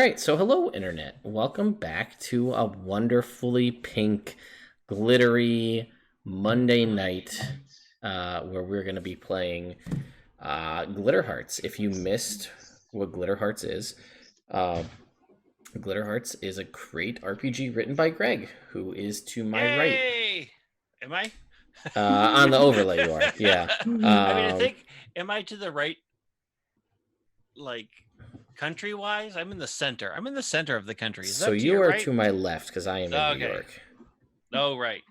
right, so hello, Internet. Welcome back to a wonderfully pink, glittery Monday night where we're going to be playing Glitter Hearts. If you missed what Glitter Hearts is, Glitter Hearts is a great RPG written by Greg, who is to my right. Yay! Am I? On the overlay, you are. Yeah. I mean, I think, am I to the right, like, country-wise? I'm in the center. I'm in the center of the country. Is So that to you your are right? to my left because I am in New Okay. York. Oh, right.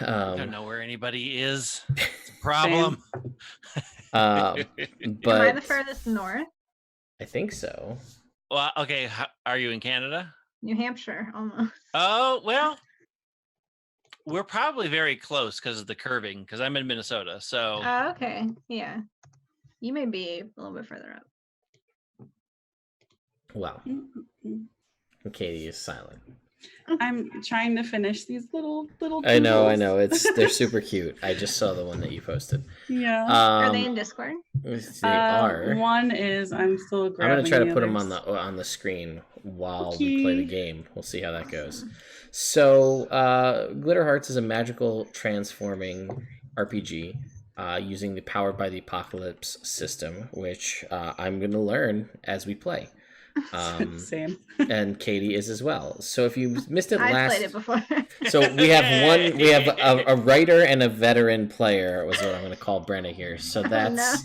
I don't know where anybody is. It's a problem. But Am I the furthest north? I think so. Well, okay. Are you in Canada? New Hampshire, almost. Oh, well, we're probably very close because of the curving, because I'm in Minnesota. So, Oh, okay. Yeah. You may be a little bit further up. Wow. Katie is silent. I'm trying to finish these little. I know. doodles. They're super cute. I just saw the one that you posted. Yeah. Are they in Discord? They are. One is. I'm still I'm grabbing. gonna try to put them others. on the screen while we play the game. We'll see how that goes. So, Glitter Hearts is a magical transforming RPG using the Powered by the Apocalypse system, which I'm gonna learn as we play. Same. And Katie is as well. So if you missed it I've played it before. So we have we have a writer and a veteran player was what I'm going to call Brenna here. So that's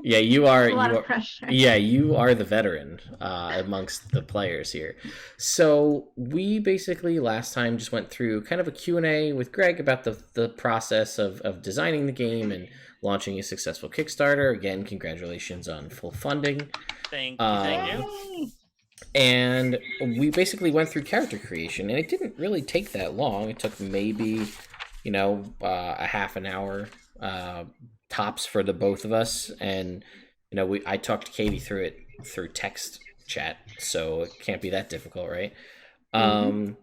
yeah, you are a lot of pressure. Yeah, you are the veteran amongst the players here. So we basically last time just went through kind of a Q&A with Greg about the process of designing the game and launching a successful Kickstarter. Again, congratulations on full funding. Thank you. And we basically went through character creation, and it didn't really take that long. It took maybe, a half an hour tops for the both of us. And, I talked to Katie through it through text chat, so it can't be that difficult, right? And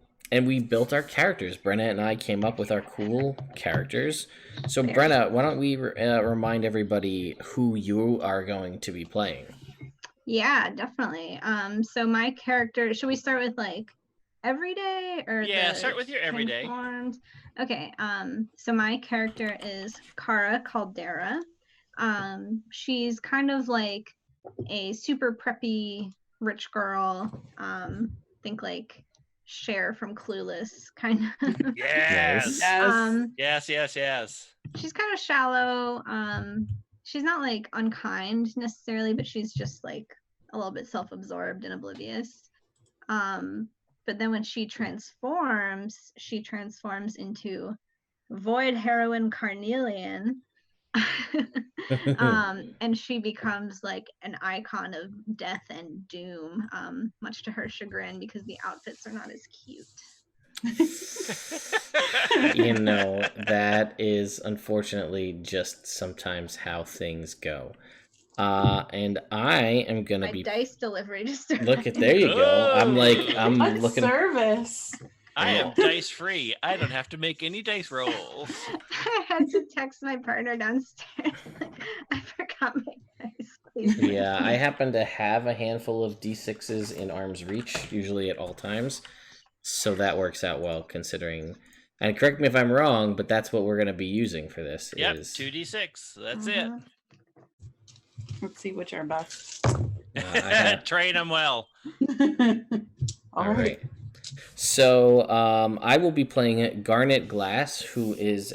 we built our characters. Brenna and I came up with our cool characters. So, Brenna, why don't we remind everybody who you are going to be playing? Yeah, definitely. So my character, should we start with like everyday or start with your everyday. Transformed? Okay. So my character is Kara Caldera. She's kind of like a super preppy rich girl. Think like Cher from Clueless, kind of. Yes. Yes. She's kind of shallow. She's not like unkind necessarily, but she's just like a little bit self-absorbed and oblivious. But then when she transforms into Void Heroine Carnelian. And she becomes like an icon of death and doom, much to her chagrin because the outfits are not as cute. That is unfortunately just sometimes how things go. And I am gonna be dice delivery. Just look at there you go. I'm What looking service. I am dice free. I don't have to make any dice rolls. I had to text my partner downstairs. I forgot my dice. Please. Yeah, I happen to have a handful of D6s in arm's reach, usually at all times. So that works out well, considering. And correct me if I'm wrong, but that's what we're going to be using for this. Yep, 2d6. That's it. Let's see which are best. Train them well. All right. So I will be playing Garnet Glass, who is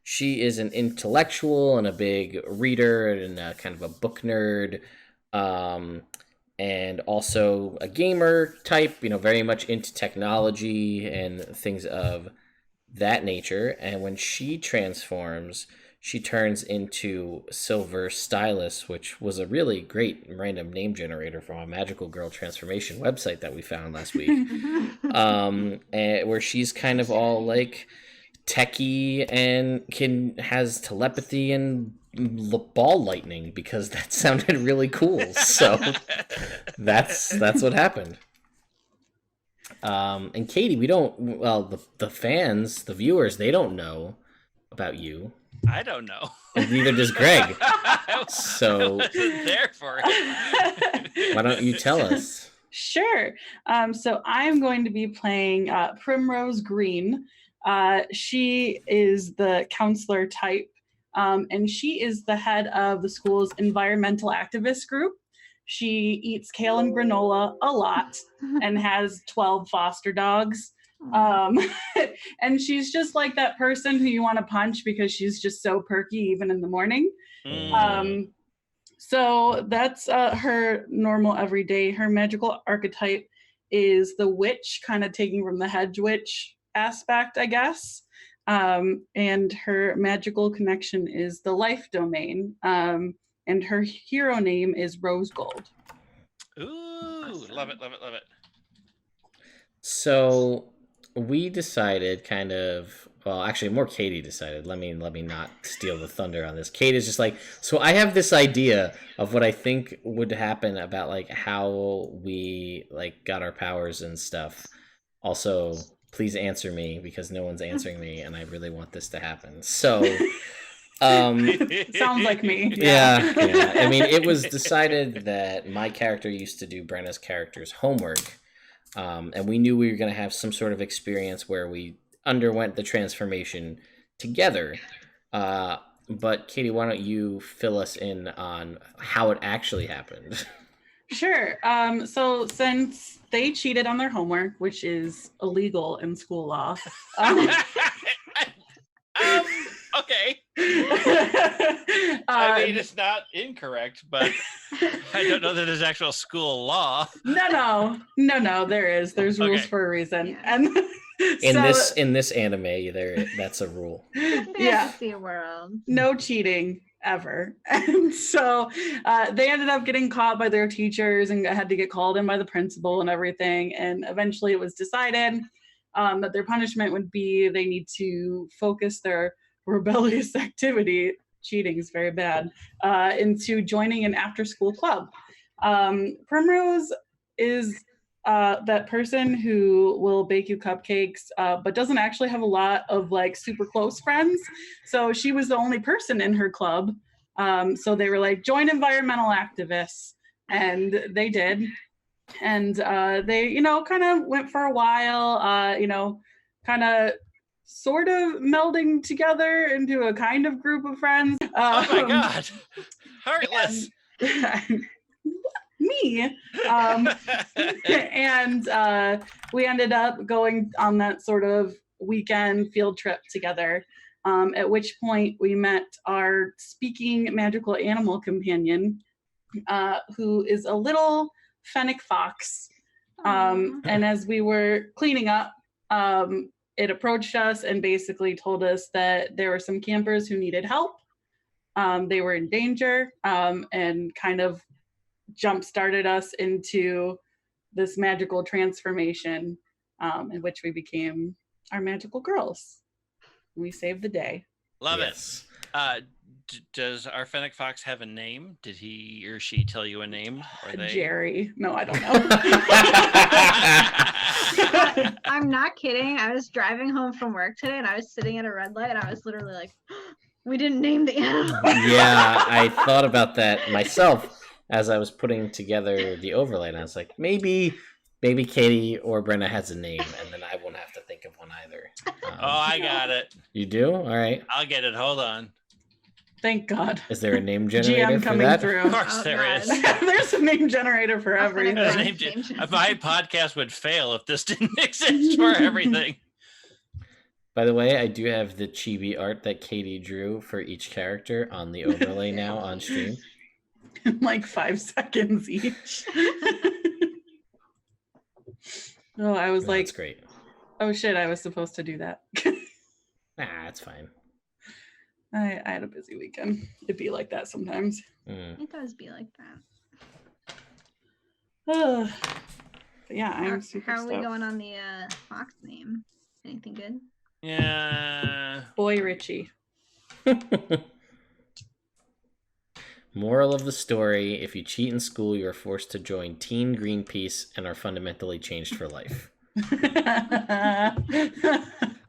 she is an intellectual and a big reader and kind of a book nerd. And also a gamer type, very much into technology and things of that nature. And when she transforms, she turns into Silver Stylus, which was a really great random name generator from a Magical Girl Transformation website that we found last week. And where she's kind of all like techie and has telepathy and ball lightning, because that sounded really cool. So that's what happened. And Katie, the fans, the viewers, they don't know about you. I don't know. And neither does Greg. I So wasn't there for it. why don't you tell us? Sure. So I'm going to be playing Primrose Green. She is the counselor type, and she is the head of the school's environmental activist group. She eats kale and granola a lot and has 12 foster dogs. And she's just like that person who you want to punch because she's just so perky even in the morning. So that's her normal everyday. Her magical archetype is the witch, kind of taking from the hedge witch aspect, I guess. And her magical connection is the life domain. And her hero name is Rose Gold. Ooh, Awesome. love it, love it, love it. So we decided well, actually more Katie decided. Let me not steal the thunder on this. Kate is just like, so I have this idea of what I think would happen about like how we like got our powers and stuff. Also, please answer me because no one's answering me and I really want this to happen. So Sounds like me. yeah. I mean, it was decided that my character used to do Brenna's character's homework. And we knew we were going to have some sort of experience where we underwent the transformation together. But Katie, why don't you fill us in on how it actually happened? Sure. So since they cheated on their homework, which is illegal in school law. Okay. I mean, it's not incorrect, but I don't know that there's actual school law. No, there is. There's rules Okay. for a reason. Yeah. And In this anime, that's a rule. Yeah. Fantasy world. No cheating ever. And so they ended up getting caught by their teachers and had to get called in by the principal and everything. And eventually it was decided that their punishment would be they need to focus their rebellious activity, cheating is very bad, into joining an after-school club. Primrose is that person who will bake you cupcakes, but doesn't actually have a lot of like super close friends. So she was the only person in her club. So they were like, join environmental activists. And they did. And they, kind of went for a while, kind of sort of melding together into a kind of group of friends. Oh my God. Heartless. Me. And we ended up going on that sort of weekend field trip together, at which point we met our speaking magical animal companion, who is a little fennec fox. And as we were cleaning up, it approached us and basically told us that there were some campers who needed help. They were in danger, and kind of jump-started us into this magical transformation, in which we became our magical girls. We saved the day. Love Yes. it. Does our Fennec Fox have a name? Did he or she tell you a name? Or they? Jerry. No, I don't know. I'm not kidding. I was driving home from work today and I was sitting at a red light and I was literally like, we didn't name the animal. Yeah, I thought about that myself as I was putting together the overlay, and I was like, maybe Katie or Brenna has a name, and then I won't have to think of one either. Oh, I got it. You do? All right. I'll get it. Hold on. Thank God. Is there a name generator GM for coming that? through. Of course Oh, there God. is. There's a name generator for Oh, everything. Fennec Name Fox. gen- My podcast would fail if this didn't exist for everything. By the way, I do have the chibi art that Katie drew for each character on the overlay now on stream. Like 5 seconds each. Oh, I was No, like, that's great. oh shit, I was supposed to do that. It's fine. I had a busy weekend. It'd be like that sometimes. It does be like that. But yeah, How, I'm super how are we stoked. going on the fox name? Anything good? Yeah. Boy Richie. Moral of the story, if you cheat in school, you are forced to join Team Greenpeace and are fundamentally changed for life.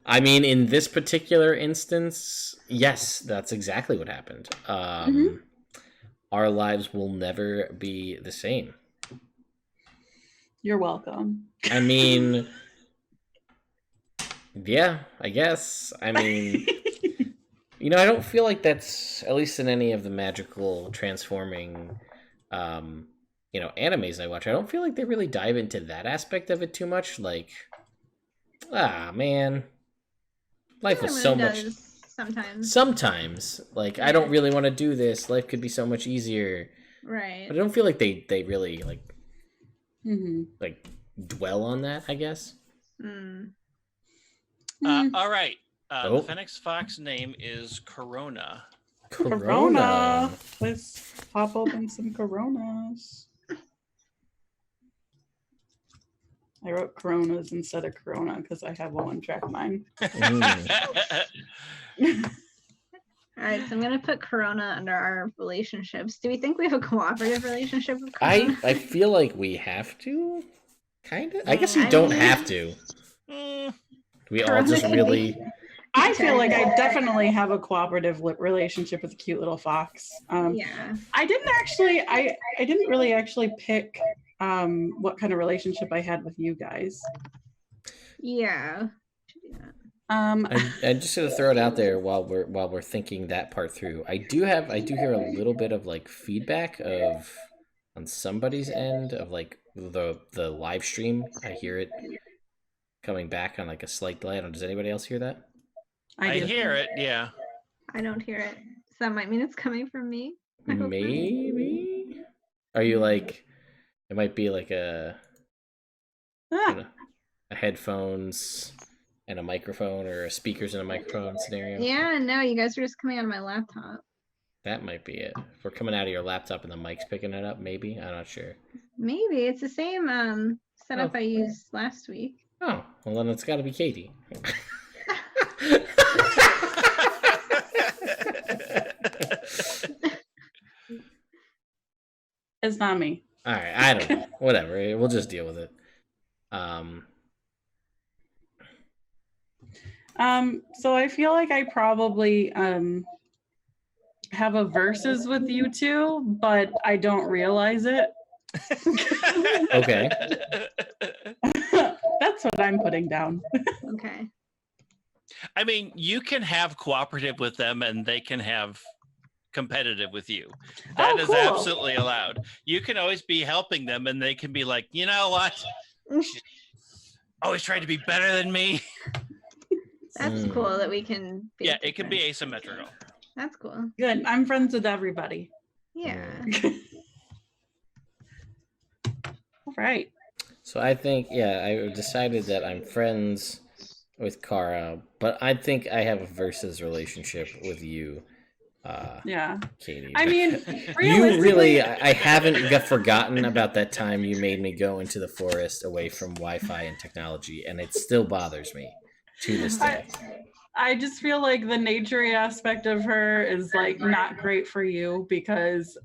I mean, in this particular instance, yes, that's exactly what happened. Our lives will never be the same. You're welcome. I mean, yeah, I guess. I mean, I don't feel like that's, at least in any of the magical transforming, animes I watch, I don't feel like they really dive into that aspect of it too much. Like, man, life It was really so much. does sometimes. Sometimes, like, I don't really want to do this. Life could be so much easier. Right. But I don't feel like they really like dwell on that, I guess. All right. Oh. The Phoenix Fox name is Corona. Corona. Let's pop open some Coronas. I wrote Coronas instead of Corona because I have a one-track mind. All right, so I'm gonna put Corona under our relationships. Do we think we have a cooperative relationship with Corona? I feel like we have to, kind of. I guess you don't have to. We all Corona just could really. be- I feel like I definitely have a cooperative relationship with a cute little fox. Yeah. I didn't really actually pick what kind of relationship I had with you guys. Yeah. I'm just gonna throw it out there while we're thinking that part through. I do hear a little bit of like feedback on somebody's end of like the live stream. I hear it coming back on like a slight delay. Does anybody else hear that? I hear it, yeah. I don't hear it. So that might mean it's coming from me. I hope not. Maybe. Are you like? It might be like a headphones and a microphone, or a speakers and a microphone scenario. Yeah, no, you guys are just coming out of my laptop. That might be it. If we're coming out of your laptop and the mic's picking it up, maybe. I'm not sure. Maybe it's the same setup I used last week. Oh, well then it's got to be Katie. It's not me. All right, I don't know. Whatever. We'll just deal with it. So I feel like I probably have a versus with you two, but I don't realize it. Okay. That's what I'm putting down. Okay. I mean, you can have cooperative with them and they can have competitive with you. That is cool. absolutely allowed. You can always be helping them and they can be like, you know what? She's always trying to be better than me. That's cool that we can be. Yeah, it can be asymmetrical. That's cool. Good. I'm friends with everybody. Yeah. All right. So I think, I decided that I'm friends with Kara, but I think I have a versus relationship with you, Yeah. Katie. I mean, you really, I haven't forgotten about that time you made me go into the forest away from Wi-Fi and technology, and it still bothers me to this day. I just feel like the naturey aspect of her is like not great for you because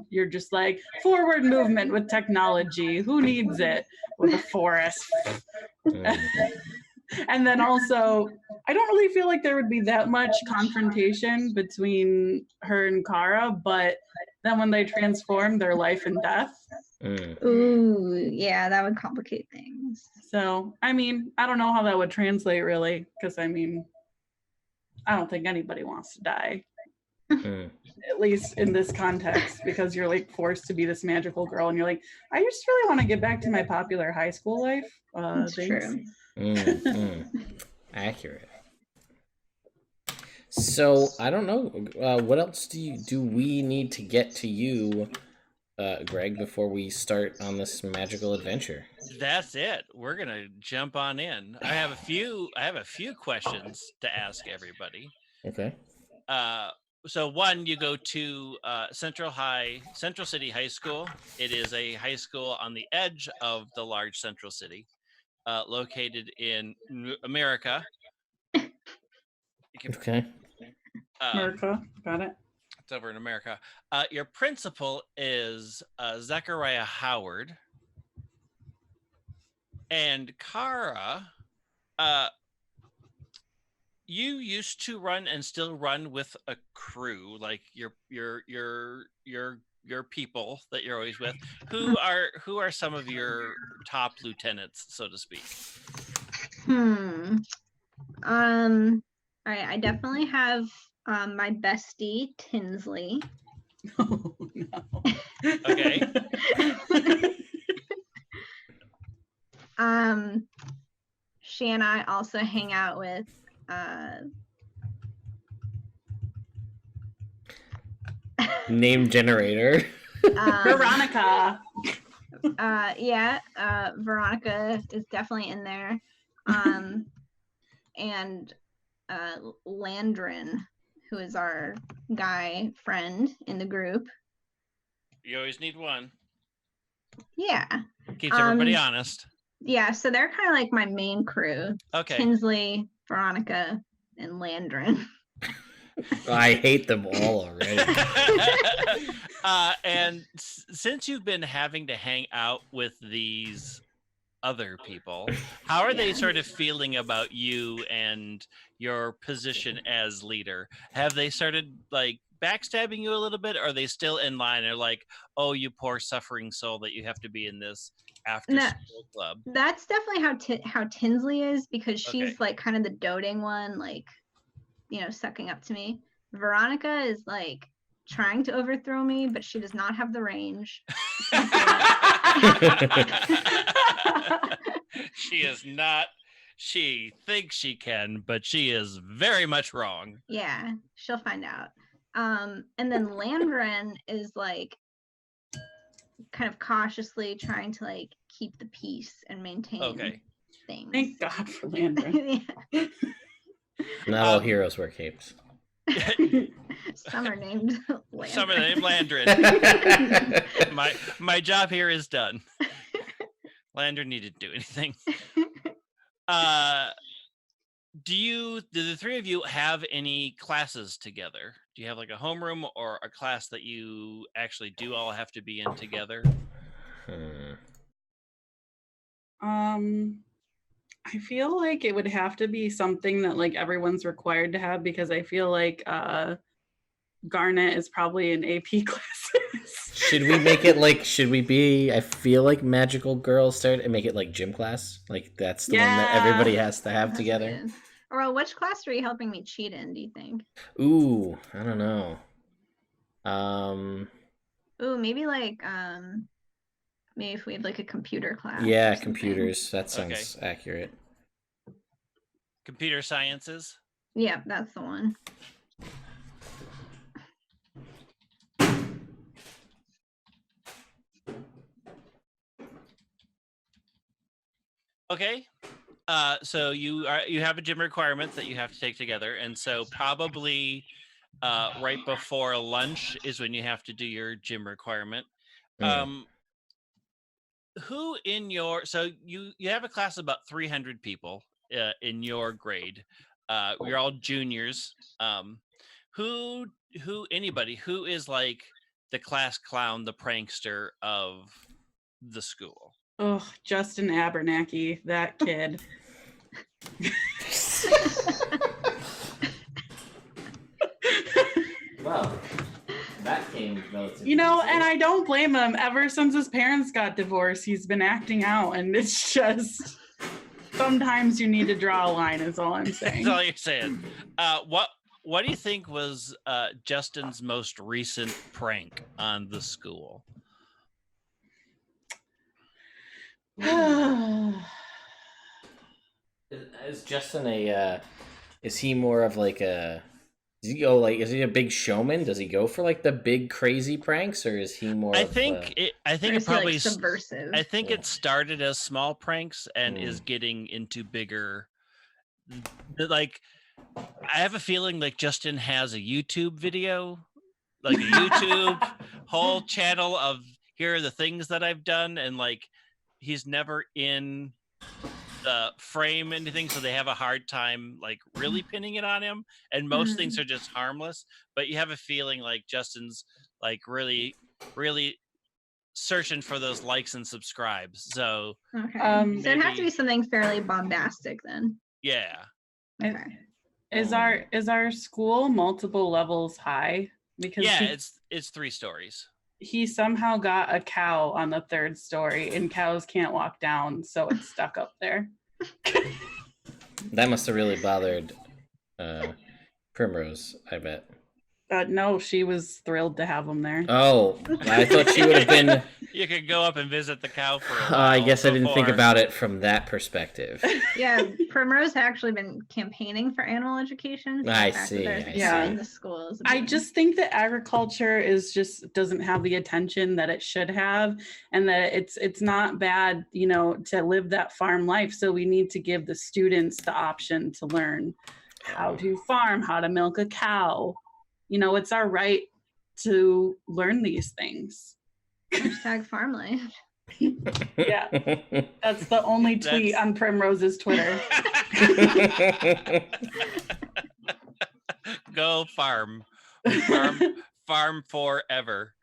you're just like forward movement with technology. Who needs it with a forest? And then also, I don't really feel like there would be that much confrontation between her and Kara, but then when they transform, their life and death. Ooh, yeah, that would complicate things. So, I mean, I don't know how that would translate really, because I mean, I don't think anybody wants to die. At least in this context, because you're like forced to be this magical girl and you're like, I just really want to get back to my popular high school life. That's true. Accurate. So I don't know. What else do we need to get to you, Greg, before we start on this magical adventure? That's it. We're gonna jump on in. I have a few questions to ask everybody. Okay. So one, you go to Central City High School. It is a high school on the edge of the large central city, located in America. Okay. America, got it. It's over in America. Your principal is Zechariah Howard. And Kara, you used to run and still run with a crew, like your people that you're always with. Who are some of your top lieutenants, so to speak? All right, I definitely have my bestie Tinsley. Oh no. Okay. She and I also hang out with Name generator. Veronica. Yeah, Veronica is definitely in there. And Landrin, who is our guy friend in the group. You always need one. Yeah. Keeps everybody honest. Yeah, so they're kind of like my main crew. Okay. Tinsley, Veronica, and Landrin. I hate them all already. And since you've been having to hang out with these other people, how are they sort of feeling about you and your position as leader? Have they started like backstabbing you a little bit, or are they still in line? They're like, oh, you poor suffering soul that you have to be in this after school club. That's definitely how Tinsley is, because she's like kind of the doting one, like, you know, sucking up to me. Veronica is like trying to overthrow me, but she does not have the range. She is not. She thinks she can, but she is very much wrong. Yeah, she'll find out. And then Landrin is like kind of cautiously trying to like keep the peace and maintain things. Thank God for Landrin. Not all heroes wear capes. Some are named Landrin. Some are named Landrin. my job here is done. Landrin needed to do anything. Do the three of you have any classes together? Do you have like a homeroom or a class that you actually do all have to be in together? I feel like it would have to be something that like everyone's required to have, because I feel like Garnet is probably in AP classes. Should we make it like, I feel like magical girls start and make it like gym class. Like that's the one that everybody has to have together. Good. Or which class are you helping me cheat in, do you think? Ooh, I don't know. Ooh, maybe like maybe if we have like a computer class. Yeah, computers. That sounds accurate. Computer sciences? Yeah, that's the one. Okay. So you have a gym requirement that you have to take together, and so probably right before lunch is when you have to do your gym requirement. Who in your you have a class of about 300 people in your grade. You're all juniors. Who is like the class clown, the prankster of the school? Oh, Justin Abernathy, that kid. Well, that came relatively. You know, and I don't blame him. Ever since his parents got divorced, he's been acting out, and it's just sometimes you need to draw a line, is all I'm saying. That's all you're saying. What do you think was Justin's most recent prank on the school? Is Justin is he more of like a, is he a big showman? Does he go for like the big crazy pranks, or is he more I think it probably like subversive. I think it started as small pranks and is getting into bigger, like I have a feeling like Justin has a YouTube video, like a YouTube whole channel of here are the things that I've done, and like he's never in the frame anything, so they have a hard time like really pinning it on him, and most things are just harmless, but you have a feeling like Justin's like really searching for those likes and subscribes. So so it has to be something fairly bombastic then. Yeah. Okay. Is our school multiple levels high? Because Yeah, it's 3 stories. he somehow got a cow on the 3rd story, and cows can't walk down, so it's stuck up there. That must have really bothered Primrose, I bet. No, she was thrilled to have him there. Oh, I thought she would have been. You could go up and visit the cow for a while. I guess I didn't think before. about it from that perspective. Yeah, Primrose had actually been campaigning for animal education. So I the fact that see, there's I a see. cow in the schools. I just think that agriculture doesn't have the attention that it should have, and that it's not bad, to live that farm life. So we need to give the students the option to learn how to farm, how to milk a cow. It's our right to learn these things. #farm life. Yeah, that's the only tweet on Primrose's Twitter. Go farm forever.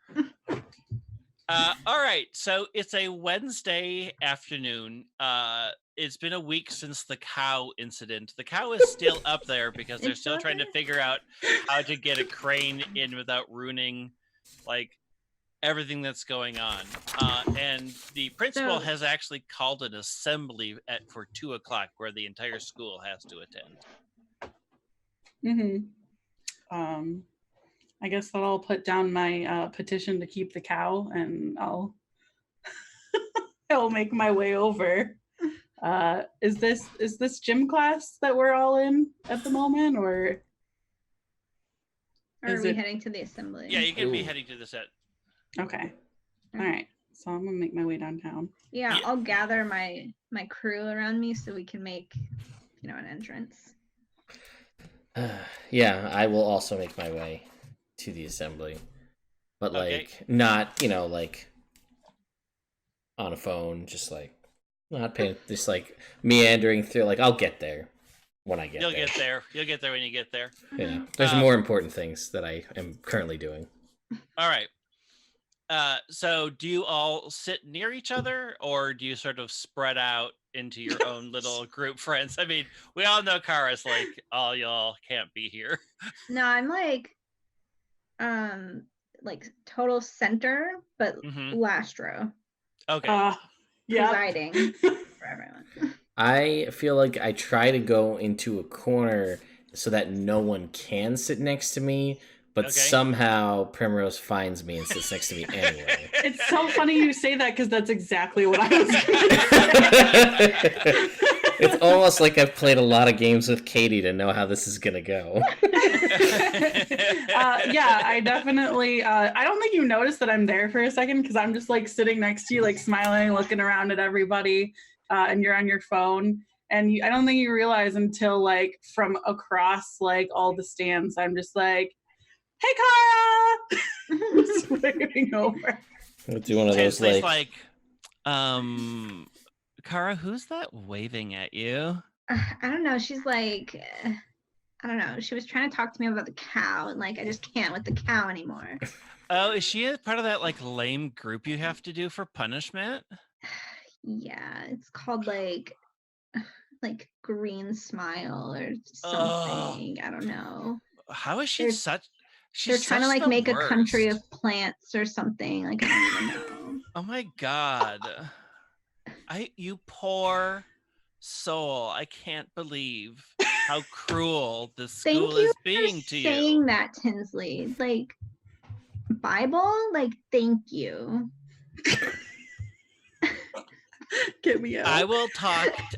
All right, so it's a Wednesday afternoon. It's been a week since the cow incident. The cow is still up there because they're still trying to figure out how to get a crane in without ruining everything that's going on. And the principal has actually called an assembly for 2:00 where the entire school has to attend. I guess that I'll put down my petition to keep the cow, and I'll make my way over. Is this gym class that we're all in at the moment, or are we heading to the assembly? Yeah, you can be heading to the set. Okay. All right. So I'm gonna make my way downtown. Yeah, I'll gather my crew around me so we can make an entrance. Yeah, I will also make my way to the assembly, but not on a phone, just not paying, just meandering through. I'll get there when I get there. You'll get there when you get there. Yeah, there's more important things that I am currently doing. All right. So do you all sit near each other, or do you sort of spread out into your own little group friends? I mean, we all know Kara's all y'all can't be here. No, I'm total center, but last row. Okay. Presiding for everyone. I feel like I try to go into a corner so that no one can sit next to me, but somehow Primrose finds me and sits next to me anyway. It's so funny you say that, because that's exactly what I was going to say. It's almost like I've played a lot of games with Katie to know how this is going to go. Yeah, I definitely, I don't think you noticed that I'm there for a second, because I'm just sitting next to you, smiling, looking around at everybody, and you're on your phone. And I don't think you realize until from across all the stands, I'm just hey, Kara! Just waving over. We'll do one of those Kara, who's that waving at you? I don't know. She's I don't know. She was trying to talk to me about the cow, and I just can't with the cow anymore. Oh, is she a part of that lame group you have to do for punishment? Yeah, it's called Green Smile or something. I don't know. How is she such? They're trying to make a country of plants or something. I don't even know. Oh my god. You poor soul. I can't believe how cruel this school is being to you. Thank you for saying that, Tinsley. Bible? Thank you. Get me out.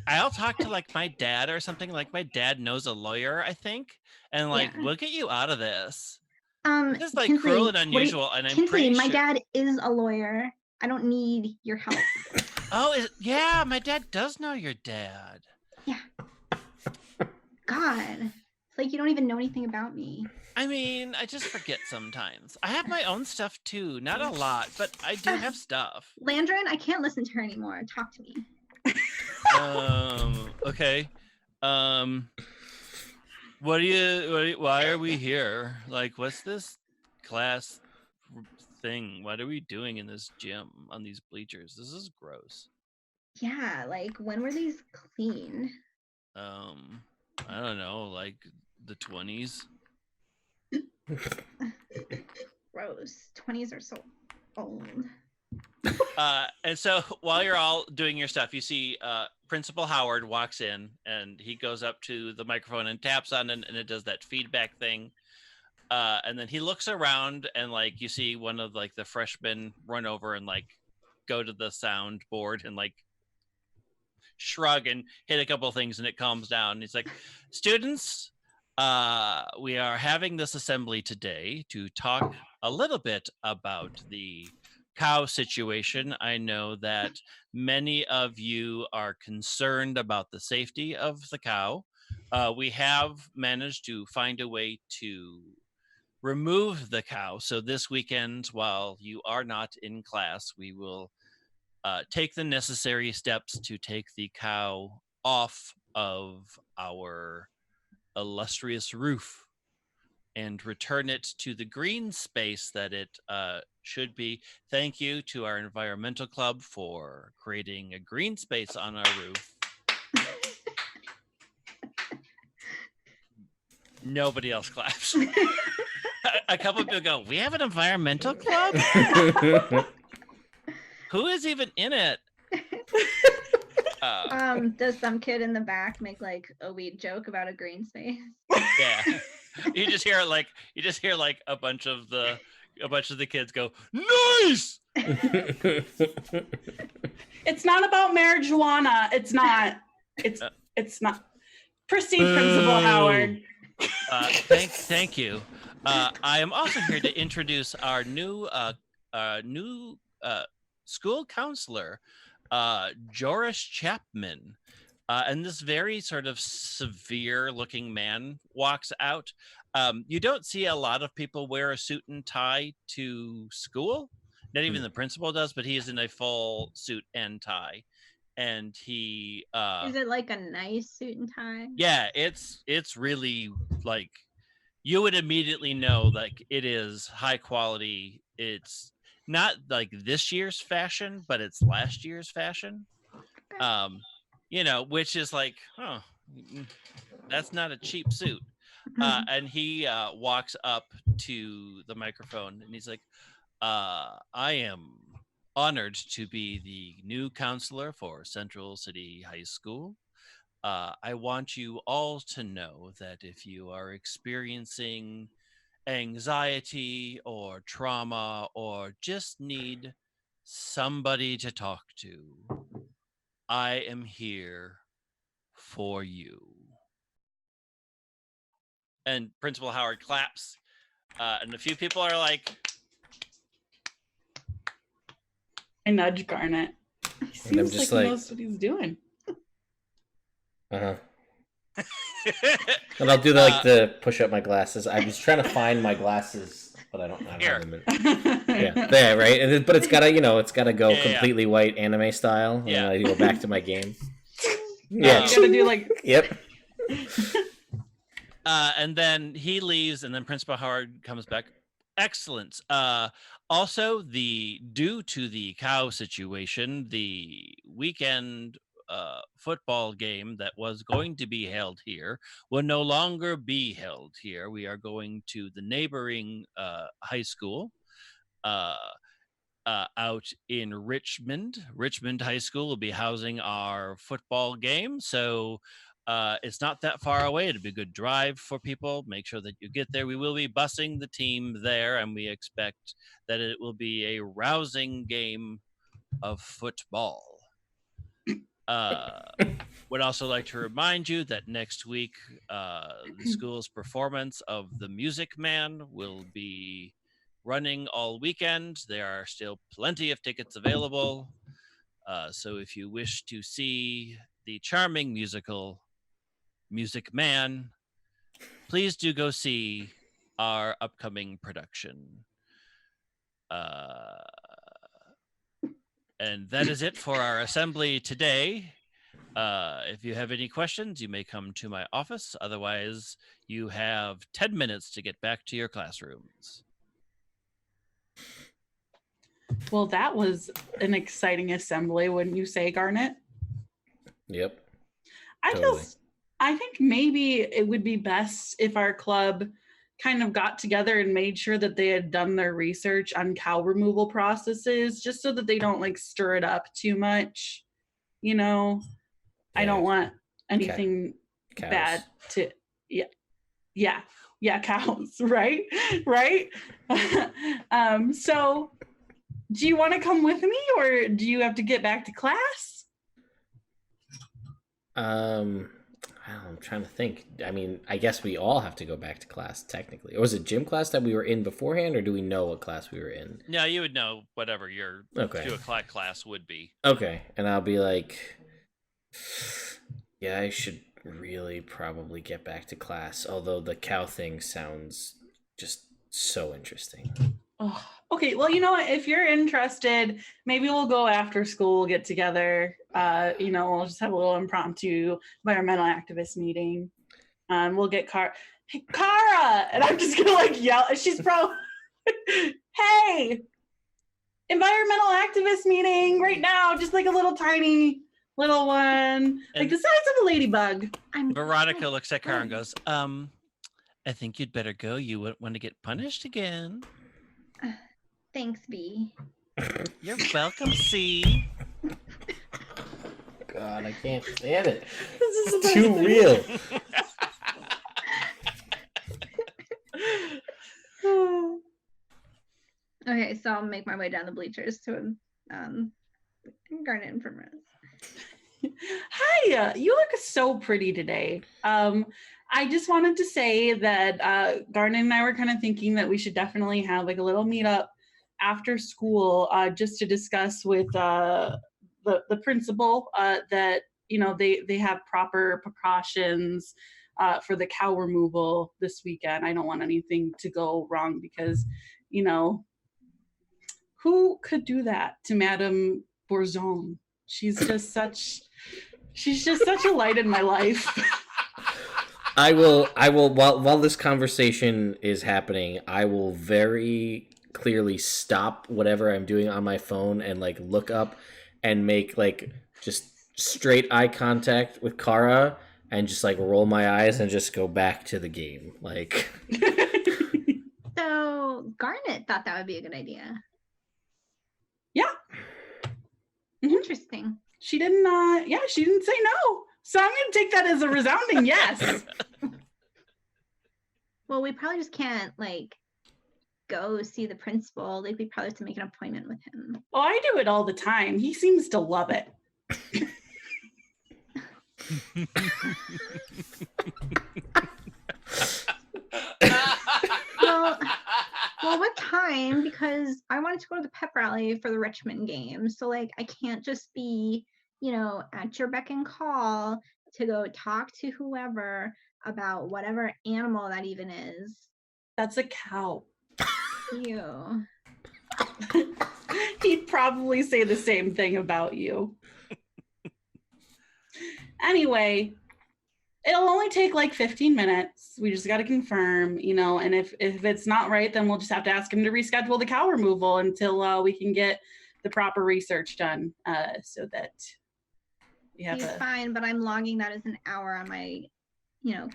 I'll talk to my dad or something. My dad knows a lawyer, I think. And we'll get you out of this. This is Tinsley, cruel and unusual, and I'm Tinsley, pretty my sure dad is a lawyer. I don't need your help. Oh, yeah, my dad does know your dad. Yeah. God. It's you don't even know anything about me. I mean, I just forget sometimes. I have my own stuff too. Not a lot, but I do have stuff. Landrin, I can't listen to her anymore. Talk to me. Okay. Why are we here? What's this class thing? What are we doing in this gym on these bleachers? This is gross. Yeah, when were these clean? I don't know, the 20s. Gross. 20s are so old. And so while you're all doing your stuff, you see Principal Howard walks in, and he goes up to the microphone and taps on it, and it does that feedback thing. And then he looks around, and like you see one of like the freshmen run over and like go to the sound board and like shrug and hit a couple of things, and it calms down. And he's like, students, we are having this assembly today to talk a little bit about the cow situation. I know that many of you are concerned about the safety of the cow. We have managed to find a way to remove the cow. So this weekend, while you are not in class, we will take the necessary steps to take the cow off of our illustrious roof and return it to the green space that it should be. Thank you to our environmental club for creating a green space on our roof. Nobody else claps. A couple of people go, we have an environmental club? Who is even in it? Does some kid in the back make like a weed joke about a green space? Yeah. You just hear like a bunch of the kids go, nice. It's not about marijuana. It's not. It's not. Proceed, Principal Howard. Thank you. I am also here to introduce our new school counselor, Joris Chapman. And this very sort of severe-looking man walks out. You don't see a lot of people wear a suit and tie to school. Not even the principal does, but he is in a full suit and tie. And he is it like a nice suit and tie? Yeah, it's really like you would immediately know like it is high quality. It's not like this year's fashion, but it's last year's fashion. You know, which is like, oh, that's not a cheap suit. And he walks up to the microphone and he's like, I am honored to be the new counselor for Central City High School. I want you all to know that if you are experiencing anxiety or trauma or just need somebody to talk to, I am here for you. And Principal Howard claps, and a few people are like, I nudge Garnet. He seems like he knows what he's doing. And I'll do the push up my glasses. I was trying to find my glasses, but I don't have them. Yeah, there, right. But it's gotta go completely white anime style. Yeah, I go back to my game. Yeah, you gotta do like. Yep. And then he leaves, and then Principal Howard comes back. Excellent. Also, due to the cow situation, the weekend football game that was going to be held here will no longer be held here. We are going to the neighboring high school out in Richmond. Richmond High School will be housing our football game. So it's not that far away. It'll be a good drive for people. Make sure that you get there. We will be busing the team there, and we expect that it will be a rousing game of football. Would also like to remind you that next week, the school's performance of The Music Man will be running all weekend. There are still plenty of tickets available. So if you wish to see the charming musical Music Man, please do go see our upcoming production. And that is it for our assembly today. If you have any questions, you may come to my office. Otherwise, you have 10 minutes to get back to your classrooms. Well, that was an exciting assembly, wouldn't you say, Garnet? Yep. I I think maybe it would be best if our club kind of got together and made sure that they had done their research on cow removal processes, just so that they don't like stir it up too much. You know, I don't want anything Cows. bad to, yeah, cows, right? So do you want to come with me, or do you have to get back to class? I'm trying to think. I mean, I guess we all have to go back to class technically. Or was it gym class that we were in beforehand, or do we know what class we were in? No, you would know whatever your 2 o'clock class would be. Okay, and I'll be like, yeah, I should really probably get back to class. Although the cow thing sounds just so interesting. Oh, okay, well, you know what? If you're interested, maybe we'll go after school, get together. We'll just have a little impromptu environmental activist meeting. We'll get Hey, Kara! And I'm just gonna like yell. She's probably, hey, environmental activist meeting right now. Just like a little tiny little one, like the size of a ladybug. Veronica looks at Kara and goes, I think you'd better go. You wouldn't want to get punished again. Thanks, B. You're welcome, C. God, I can't stand it. This is too real. Okay, so I'll make my way down the bleachers to Garnet and Primrose. Hi, you look so pretty today. I just wanted to say that Garnet and I were kind of thinking that we should definitely have like a little meetup after school, just to discuss with the principal that they have proper precautions for the cow removal this weekend. I don't want anything to go wrong because who could do that to Madame Bourgeon? She's just such a light in my life. I will while this conversation is happening, I will very clearly stop whatever I'm doing on my phone and like look up and make like just straight eye contact with Kara and just like roll my eyes and just go back to the game. Like So Garnet thought that would be a good idea. Yeah. Interesting. She didn't say no. So I'm gonna take that as a resounding yes. Well, we probably just can't like go see the principal. Like we probably have to make an appointment with him. Oh, I do it all the time. He seems to love it. Well, what time? Because I wanted to go to the pep rally for the Richmond game. So like I can't just be, at your beck and call to go talk to whoever about whatever animal that even is. That's a cow. Ew. He'd probably say the same thing about you. Anyway, it'll only take like 15 minutes. We just got to confirm, and if it's not right, then we'll just have to ask him to reschedule the cow removal until we can get the proper research done so that we have He's fine, but I'm logging that as an hour on my,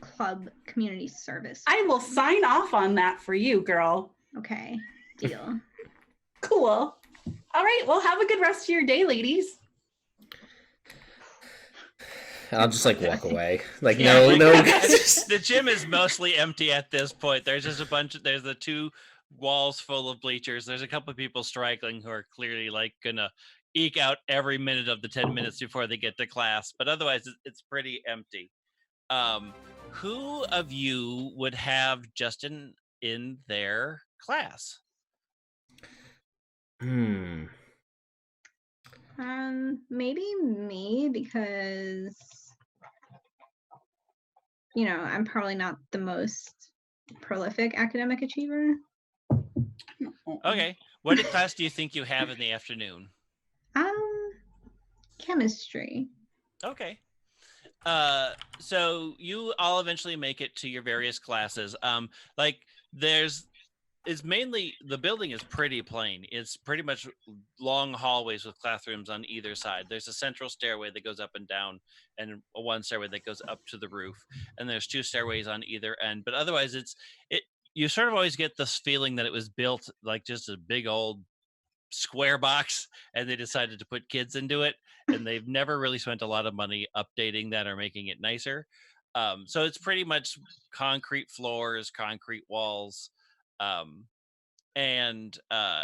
club community service. I will sign off on that for you, girl. Okay, deal. Cool. All right, well, have a good rest of your day, ladies. I'll just like walk away. Like no. The gym is mostly empty at this point. There's just there's the 2 walls full of bleachers. There's a couple of people straggling who are clearly like gonna eke out every minute of the 10 minutes before they get to class. But otherwise, it's pretty empty. Who of you would have Justin in their class? Maybe me, because I'm probably not the most prolific academic achiever. Okay. What class do you think you have in the afternoon? Chemistry. Okay. So you all eventually make it to your various classes. Like there's it's mainly, the building is pretty plain. It's pretty much long hallways with classrooms on either side. There's a central stairway that goes up and down, and one stairway that goes up to the roof, and there's 2 stairways on either end. But otherwise, it you sort of always get this feeling that it was built like just a big old square box, and they decided to put kids into it, and they've never really spent a lot of money updating that or making it nicer. So it's pretty much concrete floors, concrete walls. Um, and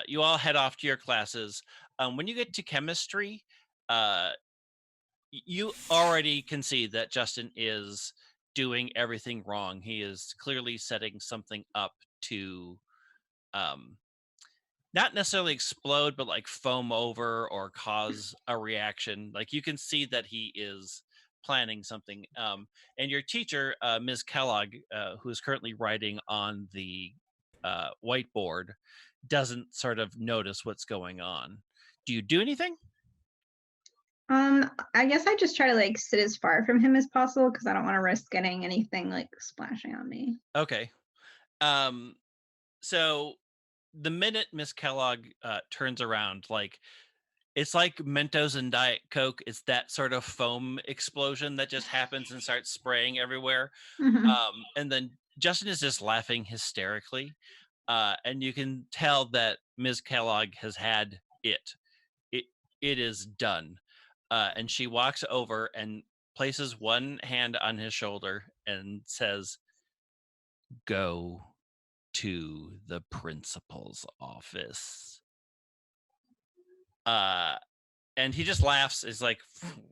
you all head off to your classes. When you get to chemistry, uh, you already can see that Justin is doing everything wrong. He is clearly setting something up to um, not necessarily explode, but like foam over or cause a reaction. Like you can see that he is planning something. And your teacher, Ms. Kellogg, who is currently writing on the whiteboard, doesn't sort of notice what's going on. Do you do anything? I guess I just try to like sit as far from him as possible because I don't want to risk getting anything like splashing on me. Okay. So the minute Miss Kellogg turns around, like it's like Mentos and Diet Coke. It's that sort of foam explosion that just happens and starts spraying everywhere. Mhm. And then Justin is just laughing hysterically. And you can tell that Ms. Kellogg has had it. It is done. And she walks over and places one hand on his shoulder and says, "Go to the principal's office." And he just laughs. Is like,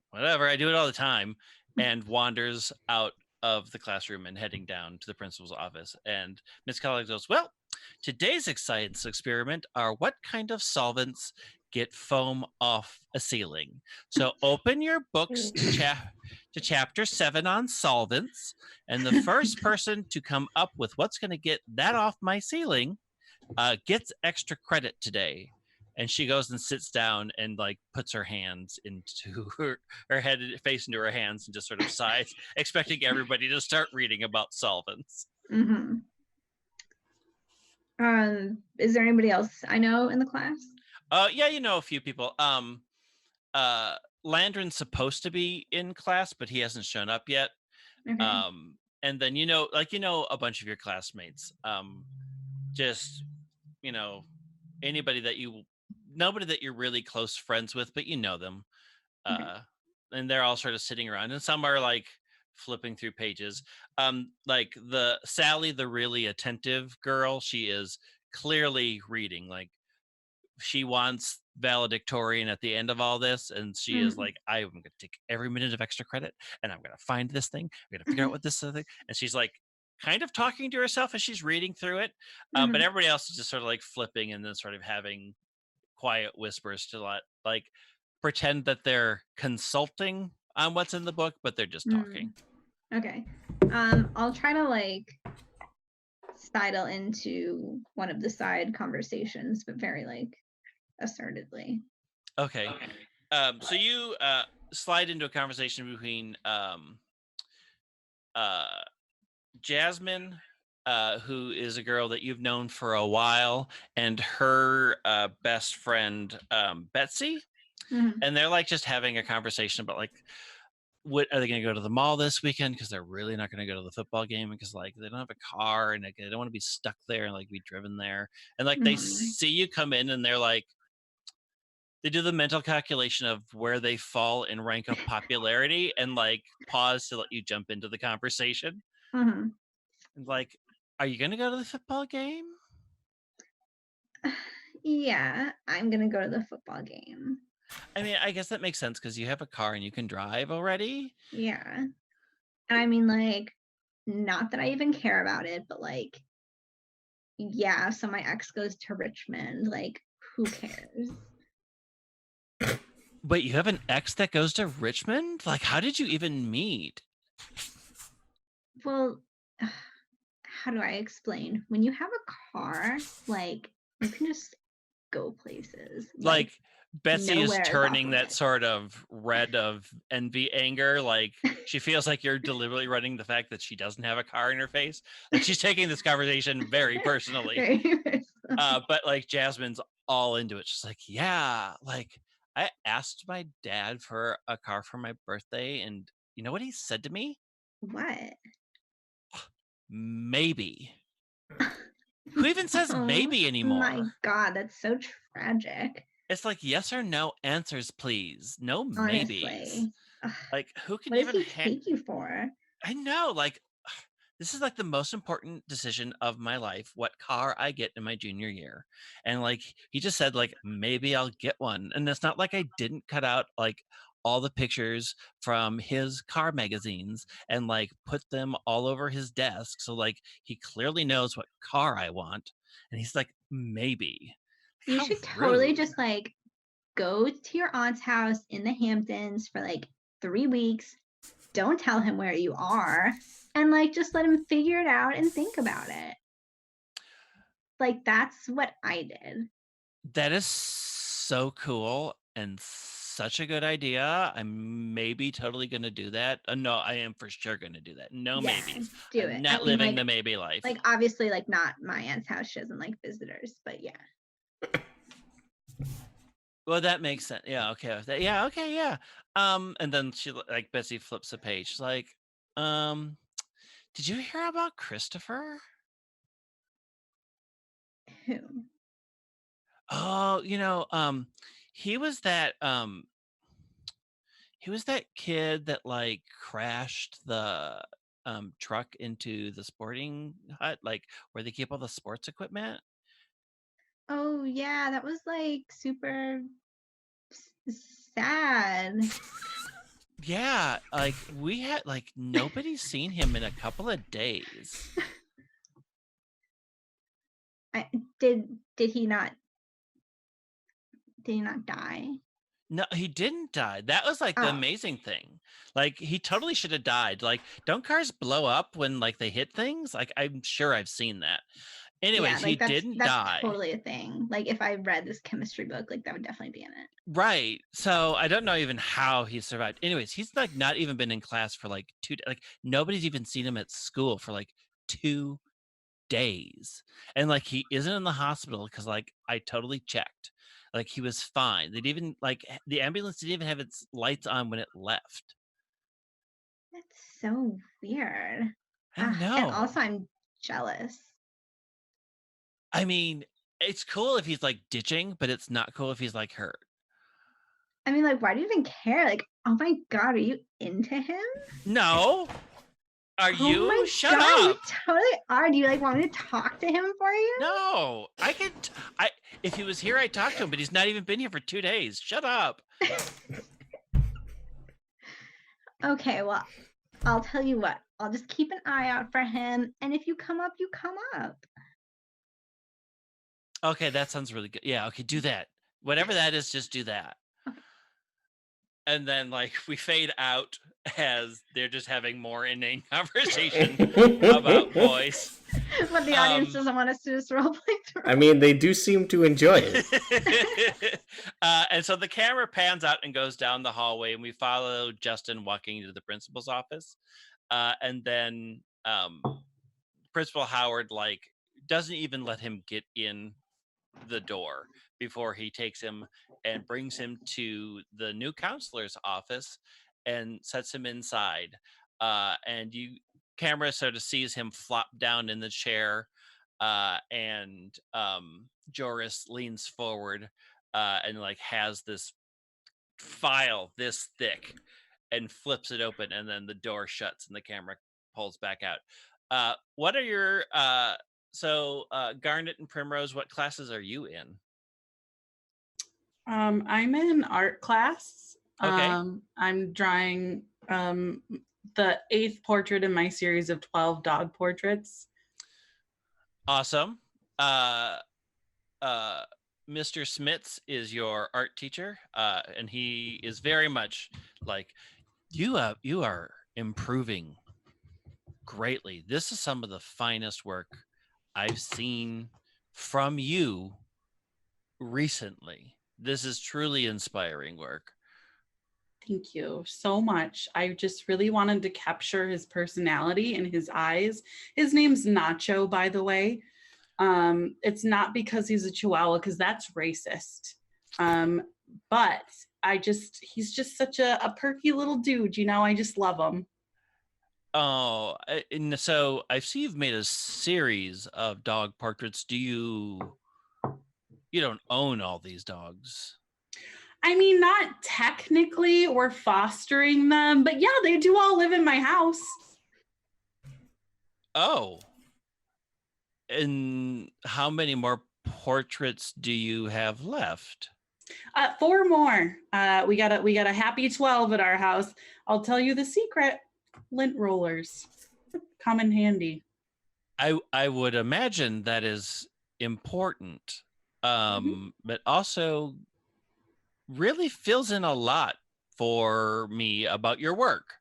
"Whatever, I do it all the time," and wanders out of the classroom and heading down to the principal's office. And Miss Kellogg goes, "Well, today's science experiment are what kind of solvents get foam off a ceiling. So open your books to chapter 7 on solvents, and the first person to come up with what's going to get that off my ceiling gets extra credit today." And she goes and sits down and like puts her hands into her head, face into her hands, and just sort of sighs, expecting everybody to start reading about solvents. Mm-hmm. Is there anybody else I know in the class? Yeah, you know a few people. Landron's supposed to be in class, but he hasn't shown up yet. Okay. And then you know a bunch of your classmates. Just anybody nobody that you're really close friends with, but you know them. Okay. And they're all sort of sitting around, and some are like flipping through pages. Like the Sally, the really attentive girl, she is clearly reading. Like she wants valedictorian at the end of all this, and she is like, "I'm going to take every minute of extra credit, and I'm going to find this thing. I'm going to figure out what this thing." And she's like, kind of talking to herself as she's reading through it. But everybody else is just sort of like flipping and then sort of having quiet whispers to like pretend that they're consulting on what's in the book, but they're just talking. Okay. I'll try to like sidle into one of the side conversations, but very like assertively. Okay. So you slide into a conversation between Jasmine, who is a girl that you've known for a while, and her best friend, Betsy. And they're like just having a conversation about like, what are they going to go to the mall this weekend, because they're really not going to go to the football game because like they don't have a car and like, they don't want to be stuck there and like be driven there. And like they see you come in and they're like, they do the mental calculation of where they fall in rank of popularity and like pause to let you jump into the conversation. And like, are you going to go to the football game? Yeah, I'm going to go to the football game. I mean, I guess that makes sense because you have a car and you can drive already. Yeah. And I mean, like, not that I even care about it, but like, yeah, so my ex goes to Richmond. Like, who cares? Wait, you have an ex that goes to Richmond? Like, how did you even meet? Well, how do I explain? When you have a car, like, you can just go places. Like Betsy is nowhere is turning off that limits. sort of red of envy, anger. Like she feels like you're deliberately running the fact that she doesn't have a car in her face. Like she's taking this conversation very personally. Very personally. But like Jasmine's all into it. She's like, yeah, like I asked my dad for a car for my birthday, and you know what he said to me? What? Maybe. Who even says Oh maybe anymore? My God, that's so tragic. It's like yes or no answers, please. No maybes. Honestly. Ugh. Like who can What does even he take you for? I know, like this is like the most important decision of my life, what car I get in my junior year. And like he just said, like, maybe I'll get one. And it's not like I didn't cut out like all the pictures from his car magazines and like put them all over his desk. So like he clearly knows what car I want. And he's like, maybe. You How should totally rude. just like go to your aunt's house in the Hamptons for like 3 weeks. Don't tell him where you are, and like just let him figure it out and think about it. Like that's what I did. That is so cool and such a good idea. I'm maybe totally going to do that. No, I am for sure going to do that. No Yeah, maybes. do I'm it. not I mean, living like, the maybe life. like obviously like not my aunt's house. She doesn't like visitors, but yeah. Well, that makes sense. Yeah, okay. Yeah, okay, yeah. And then she like Betsy flips a page. She's like, did you hear about Christopher? Who? Oh, he was that kid that like crashed the truck into the sporting hut, like where they keep all the sports equipment. Oh yeah, that was like super sad. Yeah, like we had like nobody's seen him in a couple of days. Did he not die? No, he didn't die. That was like the Oh. amazing thing. Like he totally should have died. Like, don't cars blow up when like they hit things? Like I'm sure I've seen that. Anyways, Yeah, he like didn't that's die. totally a thing. Like if I read this chemistry book, like that would definitely be in it. Right. So I don't know even how he survived. Anyways, he's like not even been in class for like like nobody's even seen him at school for like 2 days. And like he isn't in the hospital because like I totally checked. Like he was fine. They'd even like the ambulance didn't even have its lights on when it left. That's so weird. I know. And also I'm jealous. I mean, it's cool if he's like ditching, but it's not cool if he's like hurt. I mean, like, why do you even care? Like, oh my God, are you into him? No. Are you? Oh my Shut God, up. You totally are. Do you like want me to talk to him for you? No, I could. If he was here, I'd talk to him, but he's not even been here for 2 days. Shut up. Okay, well, I'll tell you what. I'll just keep an eye out for him, and if you come up, you come up. Okay, that sounds really good. Yeah, okay, do that. Whatever that is, just do that. And then like we fade out as they're just having more inane conversation about boys. But the audience doesn't want us to just role play through. I mean, they do seem to enjoy it. And so the camera pans out and goes down the hallway, and we follow Justin walking into the principal's office. And then Principal Howard like doesn't even let him get in the door before he takes him and brings him to the new counselor's office and sets him inside. And camera sort of sees him flop down in the chair, and Joris leans forward and like has this file this thick and flips it open, and then the door shuts and the camera pulls back out. What are your Garnet and Primrose, what classes are you in? I'm in art class. Okay. I'm drawing the 8th portrait in my series of 12 dog portraits. Awesome. Mr. Smits is your art teacher, and he is very much like you are improving greatly. This is some of the finest work I've seen from you recently. This is truly inspiring work. Thank you so much. I just really wanted to capture his personality and his eyes. His name's Nacho, by the way. It's not because he's a Chihuahua, because that's racist. But he's just such a perky little dude, you know, I just love him. Oh, and so I see you've made a series of dog portraits. You don't own all these dogs? I mean, not technically, we're fostering them, but yeah, they do all live in my house. Oh. And how many more portraits do you have left? 4 more. We got a happy 12 at our house. I'll tell you the secret. Lint rollers come in handy. I would imagine that is important, but also really fills in a lot for me about your work.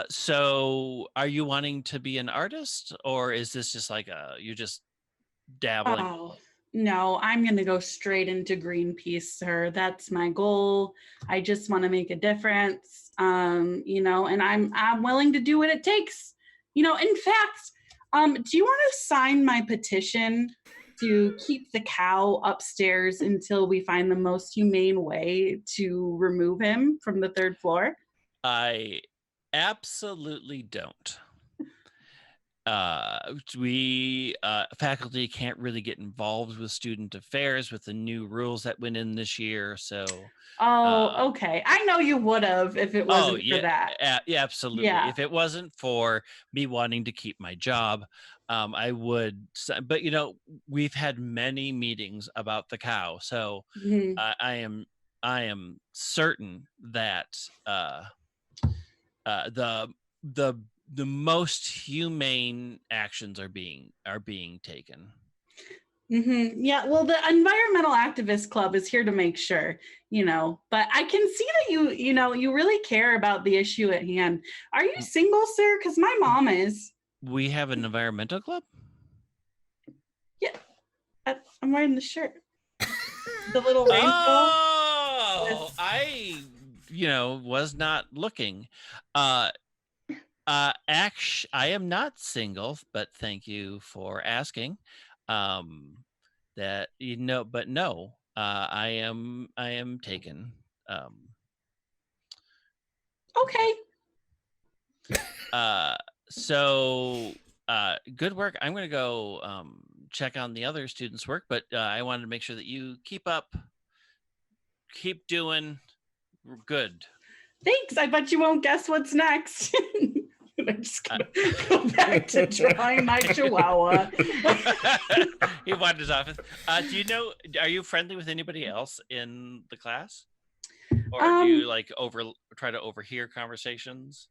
So are you wanting to be an artist, or is this just like you're just dabbling? Oh, no, I'm going to go straight into Greenpeace, sir. That's my goal. I just want to make a difference. You know, and I'm willing to do what it takes. You know, in fact, do you want to sign my petition to keep the cow upstairs until we find the most humane way to remove him from the 3rd floor? I absolutely don't. We faculty can't really get involved with student affairs with the new rules that went in this year. So okay. I know you would have if it wasn't for that. Yeah, absolutely. Yeah. If it wasn't for me wanting to keep my job, I would. But you know, we've had many meetings about the cow, so I am certain that the most humane actions are being taken. Yeah, well, the Environmental Activist Club is here to make sure, you know, but I can see that you really care about the issue at hand. Are you single, sir? Because my mom is. We have an environmental club? Yeah, I'm wearing the shirt. The little rainbow. Oh, I was not looking. Actually, I am not single, but thank you for asking. That but no, I am taken. Okay. So good work. I'm gonna go check on the other students' work, but I wanted to make sure that you keep doing good. Thanks. I bet you won't guess what's next. I'm just gonna go back to drawing my Chihuahua. He wandered his office. Do you know? Are you friendly with anybody else in the class, or do you try to overhear conversations?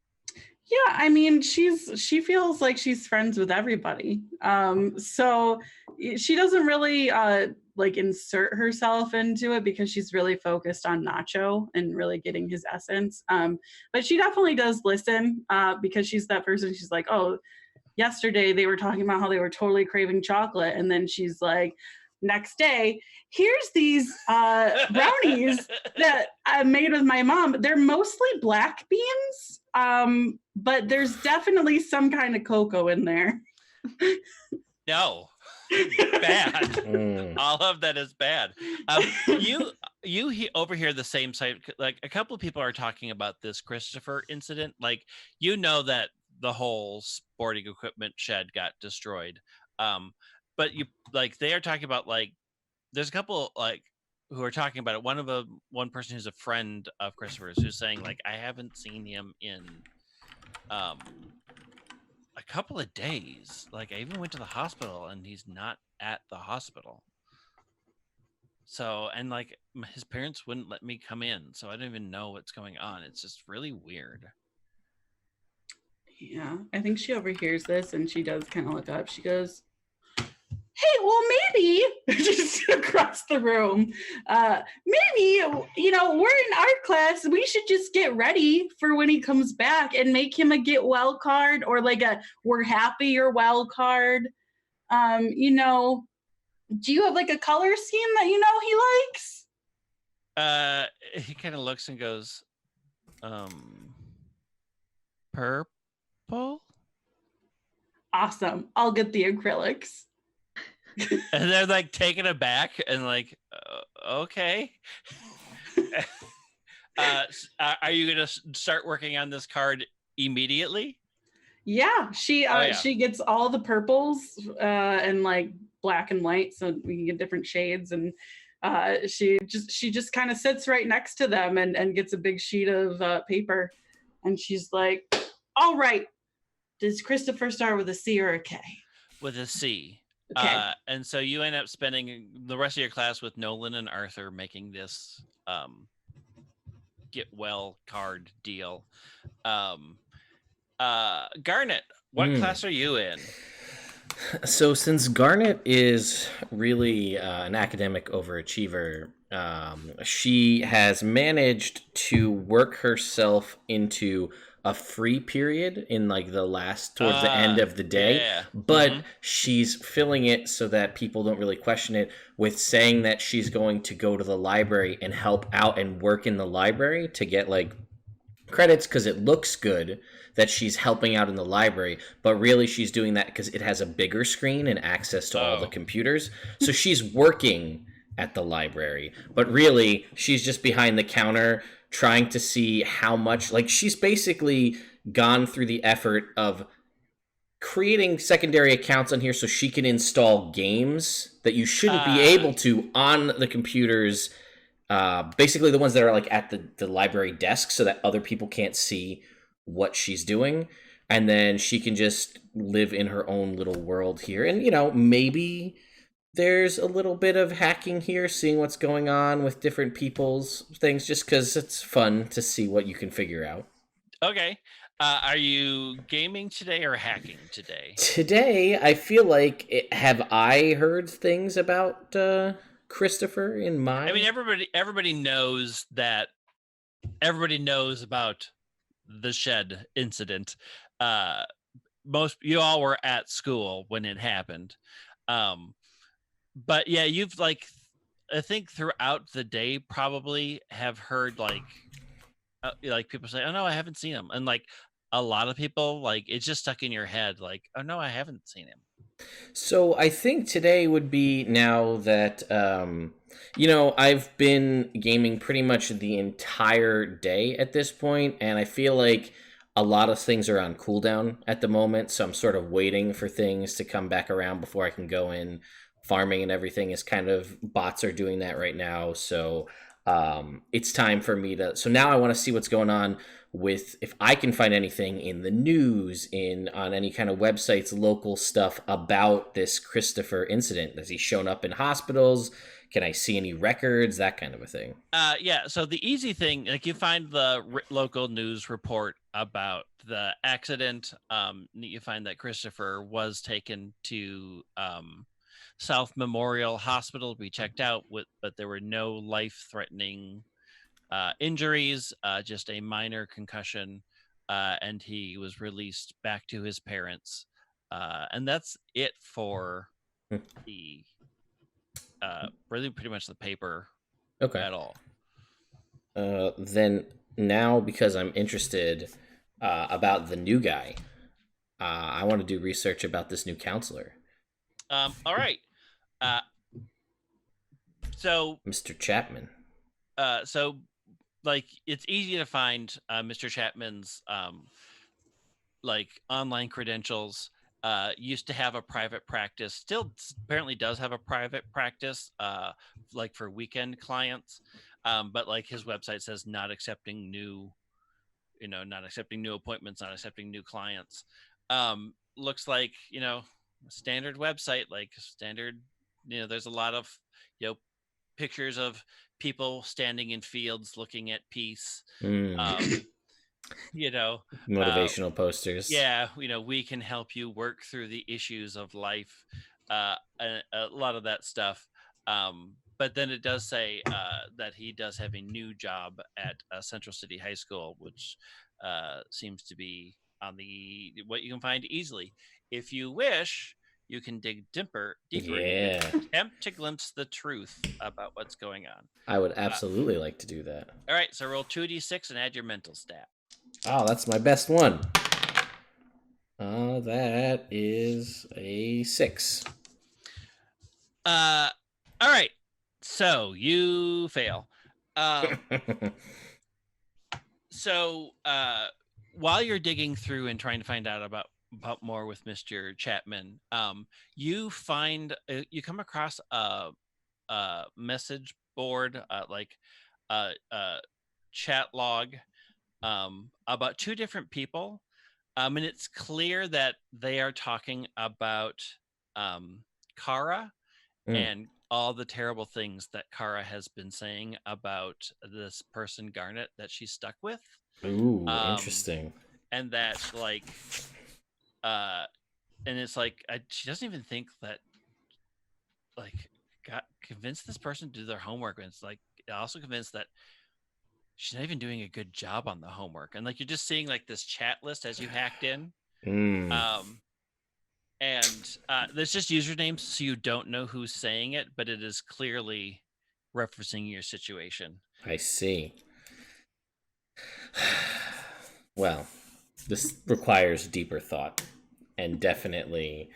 Yeah, I mean, she feels like she's friends with everybody. So she doesn't really insert herself into it because she's really focused on Nacho and really getting his essence. But she definitely does listen because she's that person. She's like, oh, yesterday they were talking about how they were totally craving chocolate. And then she's like, next day, here's these brownies that I made with my mom. They're mostly black beans, but there's definitely some kind of cocoa in there. No. Bad. All of that is bad. You overhear the same site. Like a couple of people are talking about this Christopher incident. Like, you know that the whole sporting equipment shed got destroyed. But they are talking about there's a couple who are talking about it. One person who's a friend of Christopher's who's saying I haven't seen him in a couple of days. I even went to the hospital and he's not at the hospital. So, and his parents wouldn't let me come in, so I don't even know what's going on. It's just really weird. Yeah, I think she overhears this and she does kind of look up. She goes, hey, well, maybe, just across the room, maybe, we're in art class. We should just get ready for when he comes back and make him a get well card or a we're happy you're well card. Do you have like a color scheme that you know he likes? He kind of looks and goes, purple? Awesome. I'll get the acrylics. And they're like taken aback and like, okay. Are you gonna start working on this card immediately? Yeah, she gets all the purples and like black and white, so we can get different shades. And she just kind of sits right next to them and gets a big sheet of paper, and she's like, "All right, does Christopher start with a C or a K?" With a C. Okay. And so you end up spending the rest of your class with Nolan and Arthur making this get well card deal. Garnet, what class are you in? So since Garnet is really an academic overachiever, she has managed to work herself into a free period in like towards the end of the day. Yeah. But she's filling it so that people don't really question it with saying that she's going to go to the library and help out and work in the library to get like credits because it looks good that she's helping out in the library, but really she's doing that because it has a bigger screen and access to all the computers. So she's working at the library, but really she's just behind the counter trying to see how much, like, she's basically gone through the effort of creating secondary accounts on here so she can install games that you shouldn't be able to on the computers, basically the ones that are like at the library desk so that other people can't see what she's doing, and then she can just live in her own little world here. And maybe there's a little bit of hacking here, seeing what's going on with different people's things, just because it's fun to see what you can figure out. Okay. Are you gaming today or hacking today? Today, I feel like have I heard things about Christopher in my... I mean, everybody knows that. Everybody knows about the shed incident. You all were at school when it happened. But yeah, you've like, I think throughout the day probably have heard like people say, "Oh no, I haven't seen him," and like a lot of people, like, it's just stuck in your head, like, "Oh no, I haven't seen him." So I think today would be, now that I've been gaming pretty much the entire day at this point, and I feel like a lot of things are on cooldown at the moment, so I'm sort of waiting for things to come back around before I can go in. Farming and everything is kind of, bots are doing that right now, so it's time for me to... So now I want to see what's going on with, if I can find anything in the news, on any kind of websites, local stuff about this Christopher incident. Has he shown up in hospitals? Can I see any records? That kind of a thing. Yeah. So the easy thing, like, you find the local news report about the accident. You find that Christopher was taken to South Memorial Hospital to be checked out but there were no life-threatening injuries, just a minor concussion, and he was released back to his parents. And that's it for the really pretty much the paper at all. Then now, because I'm interested about the new guy, I want to do research about this new counselor. All right. So Mr. Chapman. So like, it's easy to find Mr. Chapman's like online credentials. Used to have a private practice, still apparently does have a private practice, like for weekend clients. But like, his website says not accepting new appointments, not accepting new clients. Looks like, standard website, like standard, there's a lot of, pictures of people standing in fields looking at peace. Motivational posters. Yeah, we can help you work through the issues of life. A lot of that stuff. But then it does say that he does have a new job at Central City High School, which seems to be on what you can find easily. If you wish, you can dig deeper into Yeah. it, attempt to glimpse the truth about what's going on. I would absolutely like to do that. All right, so roll 2d6 and add your mental stat. Oh, that's my best one. That is a 6. All right, so you fail. So while you're digging through and trying to find out about more with Mr. Chapman, you come across a message board, like a chat log, about 2 different people, and it's clear that they are talking about Kara and all the terrible things that Kara has been saying about this person Garnet that she's stuck with. Ooh, interesting. And that and it's like she doesn't even think that got convinced this person to do their homework, and it's like also convinced that she's not even doing a good job on the homework. And you're just seeing this chat list as you hacked in. And there's just usernames, so you don't know who's saying it, but it is clearly referencing your situation. I see. Well, this requires deeper thought, and definitely,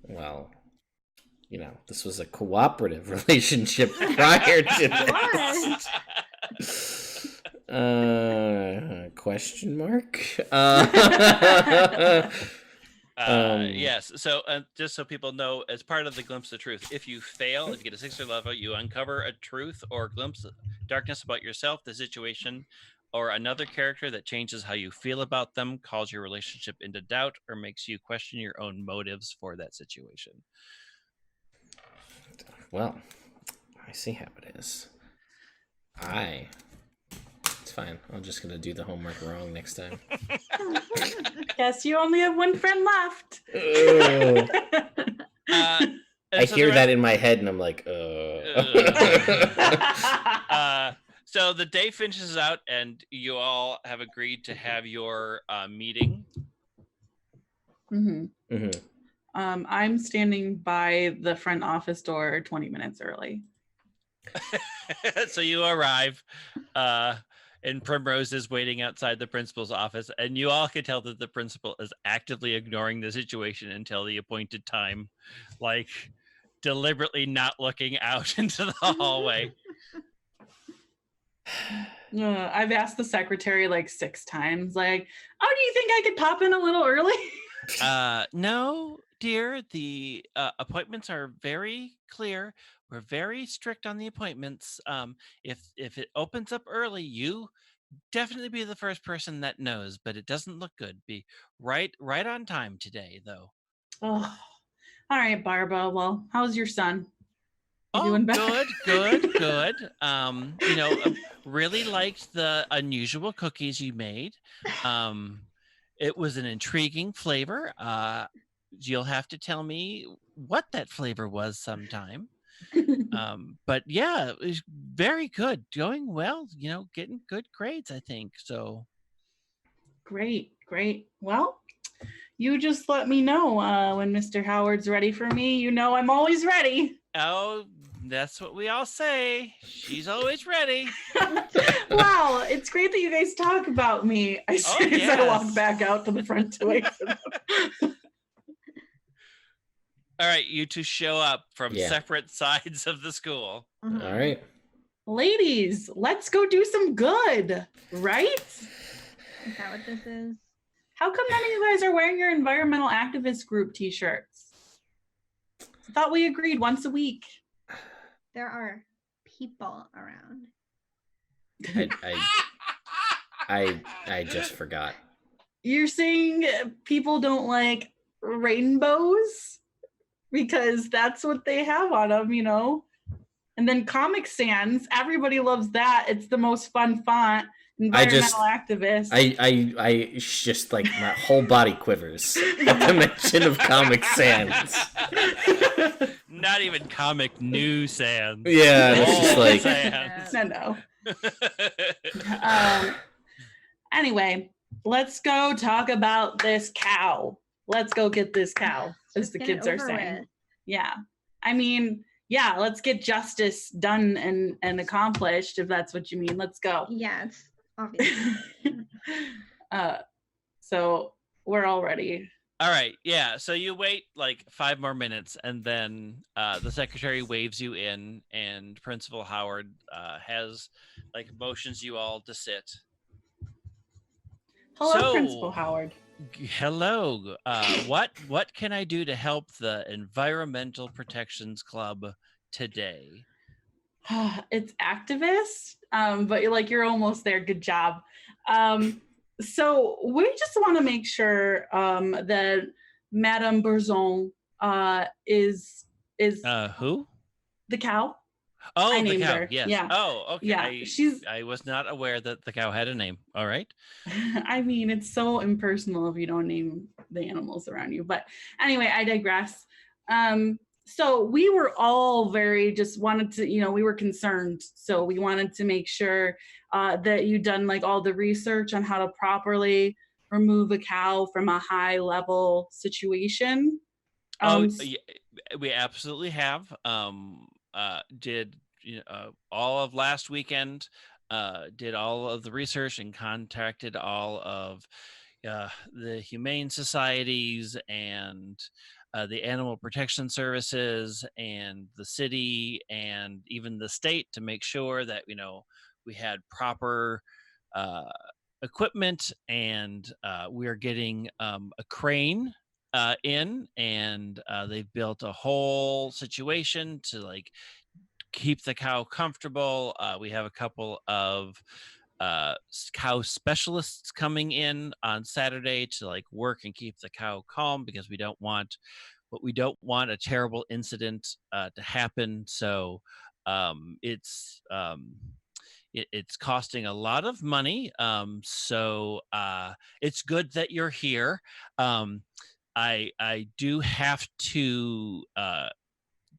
well, this was a cooperative relationship prior to this. Question mark? Yes. So just so people know, as part of the glimpse of truth, if you fail, if you get a 6 or level, you uncover a truth or glimpse of darkness about yourself, the situation, or another character that changes how you feel about them, calls your relationship into doubt, or makes you question your own motives for that situation. Well, I see how it is. It's fine. I'm just gonna do the homework wrong next time. Guess you only have one friend left. I hear that in my head, and I'm like, So the day finishes out, and you all have agreed to have your meeting. I'm standing by the front office door 20 minutes early. So you arrive, and Primrose is waiting outside the principal's office, and you all can tell that the principal is actively ignoring the situation until the appointed time, deliberately not looking out into the hallway. I've asked the secretary 6 times, oh, do you think I could pop in a little early? No, dear, the appointments are very clear. We're very strict on the appointments. If it opens up early, you definitely be the first person that knows, but it doesn't look good. Be right on time today, though. Oh, all right, Barbara. Well, how's your son? Doing better? Good. Really liked the unusual cookies you made. It was an intriguing flavor. You'll have to tell me what that flavor was sometime. But yeah, it was very good. Going well, getting good grades, I think. So great. Well, you just let me know when Mr. Howard's ready for me. I'm always ready. Oh, that's what we all say. She's always ready. Wow, it's great that you guys talk about me. I say as I walk back out to the front to wait for them. All right, you two show up from separate sides of the school. All right. Ladies, let's go do some good, right? Is that what this is? How come none of you guys are wearing your environmental activist group t-shirts? I thought we agreed once a week. There are people around. I just forgot. You're saying people don't like rainbows? Because that's what they have on them, And then Comic Sans, everybody loves that. It's the most fun font. Environmental activist. I just my whole body quivers at the mention of Comic Sans. Not even Comic New Sans. Yeah, it's just Sans. No. Anyway, let's go talk about this cow. Let's go get this cow. as the get it kids are over saying. with. Yeah. I mean, yeah, let's get justice done and accomplished, if that's what you mean. Let's go. Yeah, it's obviously. So we're all ready. All right, yeah. So you wait like 5 more minutes, and then the secretary waves you in, and Principal Howard has like motions you all to sit. Hello, Principal Howard. Hello. What can I do to help the Environmental Protections Club today? It's activist, but you're almost there. Good job. So we just want to make sure that Madame Bourgeon is Who? the cow. Oh, I the named cow. her. Yes. Yeah. Oh, okay. Yeah, I was not aware that the cow had a name. All right. I mean, it's so impersonal if you don't name the animals around you. But anyway, I digress. So we were all just wanted to, we were concerned. So we wanted to make sure that you'd done like all the research on how to properly remove a cow from a high level situation. Yeah, we absolutely have. Did all of last weekend, did all of the research and contacted all of the humane societies and the animal protection services and the city and even the state to make sure that we had proper equipment, and we are getting a crane in, and they've built a whole situation to like keep the cow comfortable. We have a couple of cow specialists coming in on Saturday to like work and keep the cow calm, because we don't want a terrible incident to happen. So it's costing a lot of money. So it's good that you're here. I do have to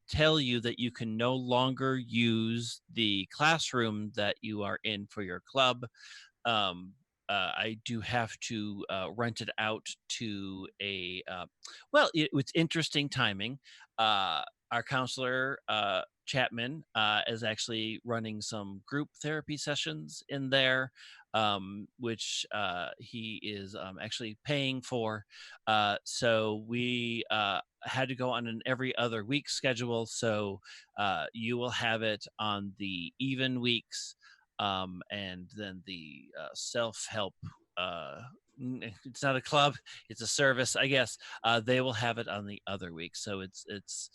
tell you that you can no longer use the classroom that you are in for your club. I do have to rent it out to a. It's interesting timing. Our counselor Chapman is actually running some group therapy sessions in there, which he is actually paying for. So we had to go on an every other week schedule. So you will have it on the even weeks, and then the self-help. It's not a club; it's a service, I guess. They will have it on the other week. So it's.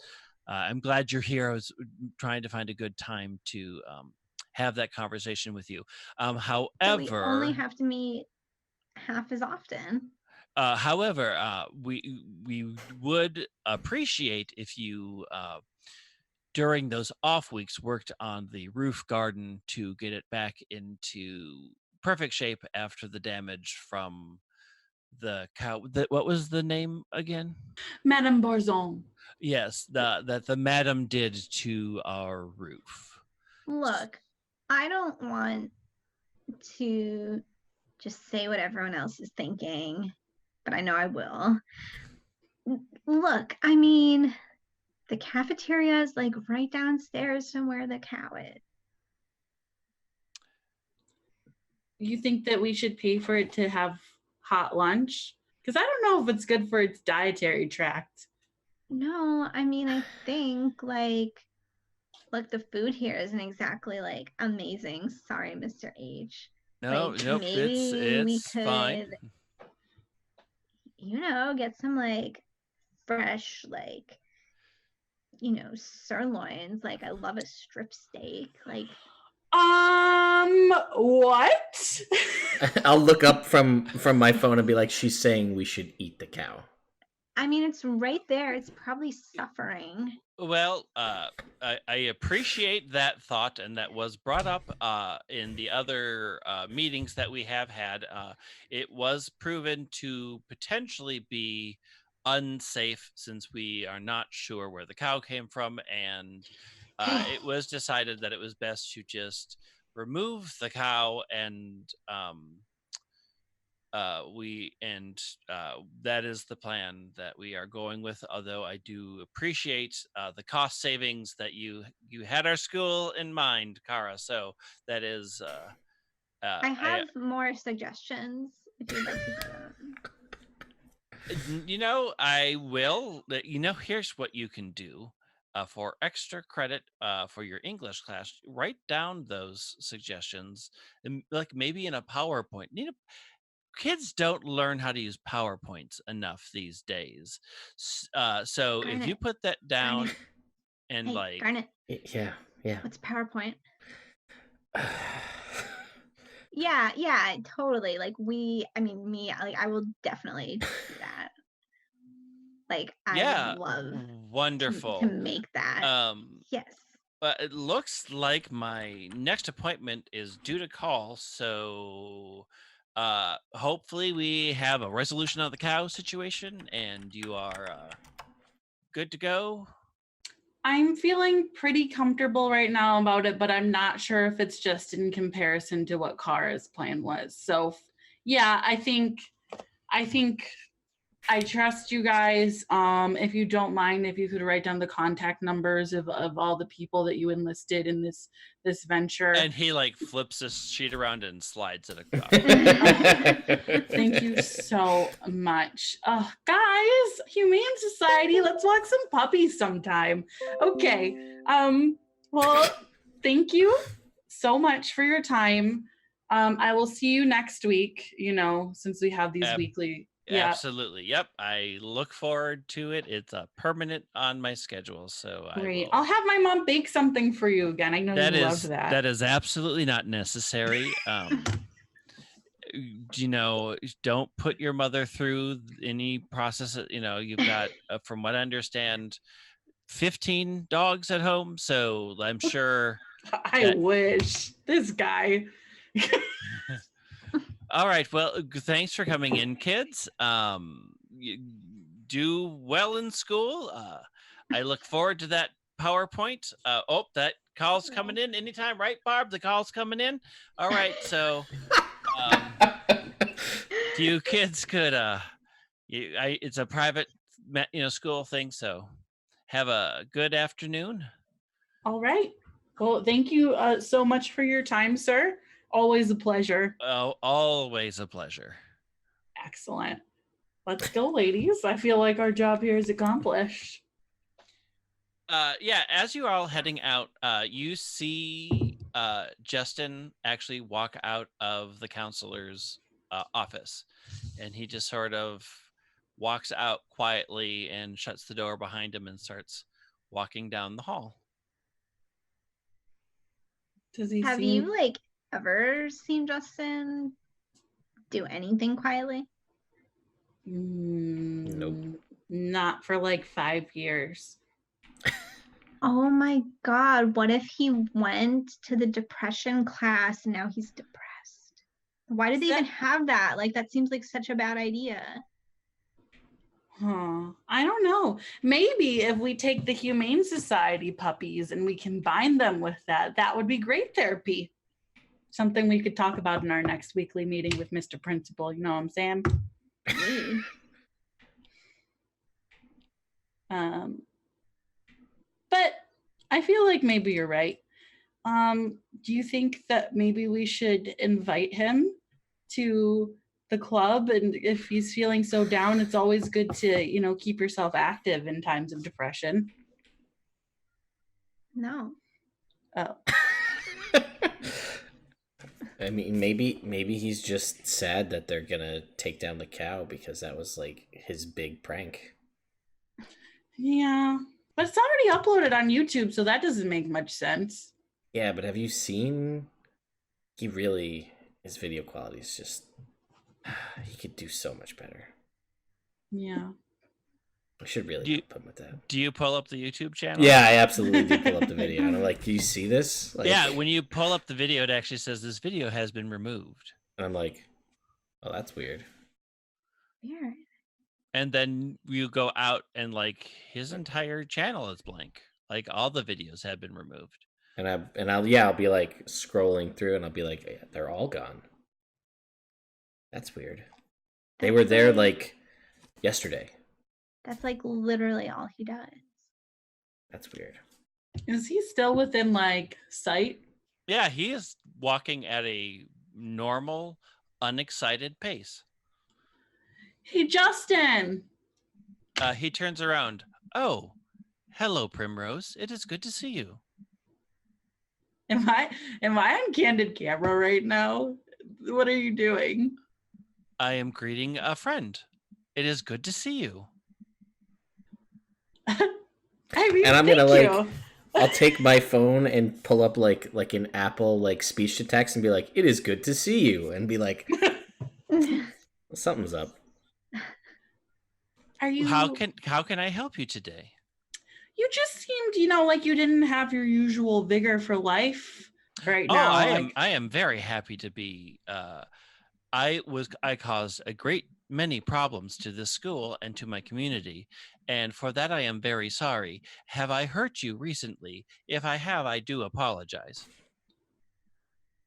I'm glad you're here. I was trying to find a good time to have that conversation with you. However, so we only have to meet half as often. However, we would appreciate if you during those off weeks worked on the roof garden to get it back into perfect shape after the damage from the cow. What was the name again? Madame Bourgeon. Yes, that the madam did to our roof. Look, I don't want to just say what everyone else is thinking, but I know I will. Look, I mean, the cafeteria is like right downstairs from where the cow is. You think that we should pay for it to have hot lunch? Because I don't know if it's good for its dietary tract. No, I mean, I think like, look, the food here isn't exactly like amazing. Sorry, Mr. H. No, like, nope, maybe we it's could, fine. Get some like fresh, like, sirloins. Like, I love a strip steak. Like, What? I'll look up from my phone and be like, she's saying we should eat the cow. I mean, it's right there. It's probably suffering. Well, I appreciate that thought, and that was brought up in the other meetings that we have had. It was proven to potentially be unsafe, since we are not sure where the cow came from, and it was decided that it was best to just remove the cow and that is the plan that we are going with. Although I do appreciate the cost savings that you had our school in mind, Kara. So that is I have more suggestions if you'd like to do them. I will. Here's what you can do. For extra credit for your English class, write down those suggestions, and like maybe in a PowerPoint. Kids don't learn how to use PowerPoints enough these days. So if you Garnet. put that down Garnet. and Hey, like, Garnet, Yeah, yeah. what's PowerPoint? Yeah, totally. Like me, like I will definitely do that. Like I yeah, would love wonderful. to make that. Yes. But it looks like my next appointment is due to call, so hopefully we have a resolution on the cow situation and you are good to go. I'm feeling pretty comfortable right now about it, but I'm not sure if it's just in comparison to what Kara's plan was. So yeah, I think I trust you guys. If you don't mind, if you could write down the contact numbers of all the people that you enlisted in this venture. And he like flips this sheet around and slides it across. Thank you so much. Guys, Humane Society, let's walk some puppies sometime. Okay. Well, thank you so much for your time. I will see you next week, since we have these weekly. Yeah. Absolutely. Yep. I look forward to it. It's a permanent on my schedule. So great. I'll have my mom bake something for you again. I know you love that. That is absolutely not necessary. Don't put your mother through any process. You've got, from what I understand, 15 dogs at home. So I'm sure. I wish. This guy. All right. Well, thanks for coming in, kids. You do well in school. I look forward to that PowerPoint. That call's coming in anytime, right, Barb? The call's coming in. All right. So, you kids could. It's a private, school thing. So, have a good afternoon. All right. Well, thank you so much for your time, sir. Always a pleasure. Oh, always a pleasure. Excellent. Let's go, ladies. I feel like our job here is accomplished. Yeah, as you're all heading out, you see Justin actually walk out of the counselor's office. And he just sort of walks out quietly and shuts the door behind him and starts walking down the hall. Does he Have you ever seen Justin do anything quietly? Nope. Not for 5 years. Oh my God. What if he went to the depression class and now he's depressed? Why did they even have that? That seems like such a bad idea. I don't know. Maybe if we take the Humane Society puppies and we combine them with that would be great therapy. Something we could talk about in our next weekly meeting with Mr. Principal. You know what I'm saying? But I feel like maybe you're right. Do you think that maybe we should invite him to the club? And if he's feeling so down, it's always good to, keep yourself active in times of depression. No. Oh. I mean, maybe he's just sad that they're gonna take down the cow because that was his big prank. Yeah, but it's already uploaded on YouTube, so that doesn't make much sense. Yeah, but have you seen? His video quality is just. He could do so much better. Yeah. I should really help him with that. Do you pull up the YouTube channel? Yeah, I absolutely do pull up the video. And I'm like, do you see this? Yeah, when you pull up the video, it actually says this video has been removed. And I'm like, oh, that's weird. Weird. And then you go out and his entire channel is blank. All the videos have been removed. And I'll be scrolling through and I'll be like, yeah, they're all gone. That's weird. They were there like yesterday. That's like literally all he does. That's weird. Is he still within like sight? Yeah, he is walking at a normal, unexcited pace. Hey, Justin. He turns around. Oh, hello, Primrose. It is good to see you. Am I on candid camera right now? What are you doing? I am greeting a friend. It is good to see you. I mean, And I'm thank gonna like, you. I'll take my phone and pull up like an Apple like speech to text and be like, "It is good to see you," and be like, "Something's up." Are you? How can I help you today? You just seemed, like you didn't have your usual vigor for life right now. I am very happy to be. I caused a great many problems to this school and to my community, and for that I am very sorry. Have I hurt you recently? If I have, I do apologize.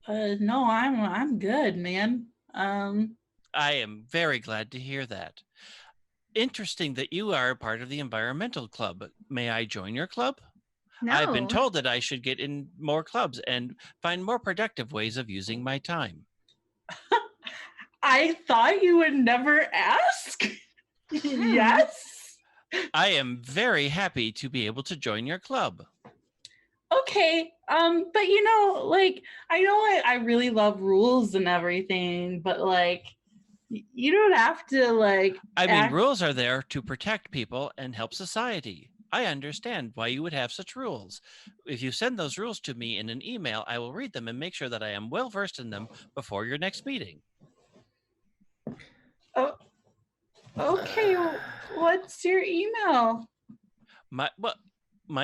No, I'm good, man. I am very glad to hear that. Interesting that you are a part of the environmental club. May I join your club? I've been No. told that I should get in more clubs and find more productive ways of using my time. I thought you would never ask. Yes. I am very happy to be able to join your club. Okay. But like I know I really love rules and everything, but like you don't have to like I mean, rules are there to protect people and help society. I understand why you would have such rules. If you send those rules to me in an email, I will read them and make sure that I am well versed in them before your next meeting. Oh, okay. What's your email? My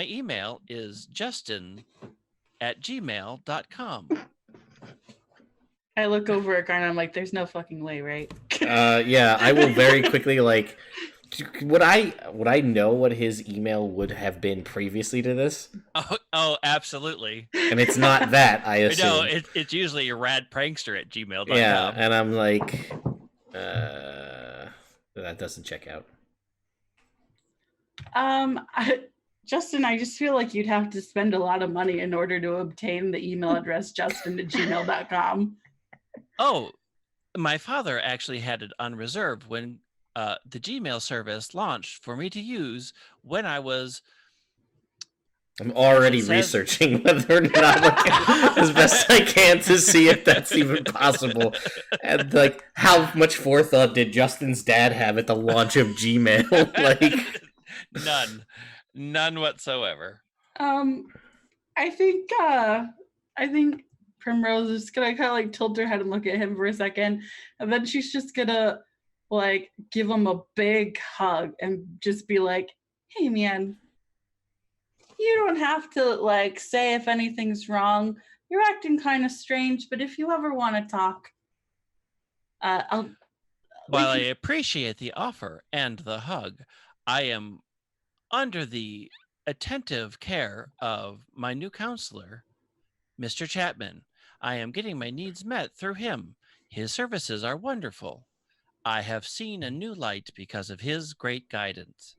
email is justin@gmail.com. I look over at Garnet. I'm like, there's no fucking way, right? Yeah, I will very quickly like. Would I know what his email would have been previously to this? Oh, absolutely. And it's not that, I assume. No, it's usually radprankster@gmail.com. Yeah, and I'm like, that doesn't check out. Justin, I just feel like you'd have to spend a lot of money in order to obtain the email address justin@gmail.com. Oh, my father actually had it on reserve when the Gmail service launched for me to use when I was... I'm already researching whether or not, like, as best I can to see if that's even possible. And like, how much forethought did Justin's dad have at the launch of Gmail? Like, none whatsoever. I think Primrose is gonna kind of like tilt her head and look at him for a second, and then she's just gonna like give him a big hug and just be like, "Hey, man, you don't have to like say if anything's wrong. You're acting kind of strange, but if you ever want to talk, While I appreciate the offer and the hug, I am under the attentive care of my new counselor, Mr. Chapman. I am getting my needs met through him. His services are wonderful. I have seen a new light because of his great guidance."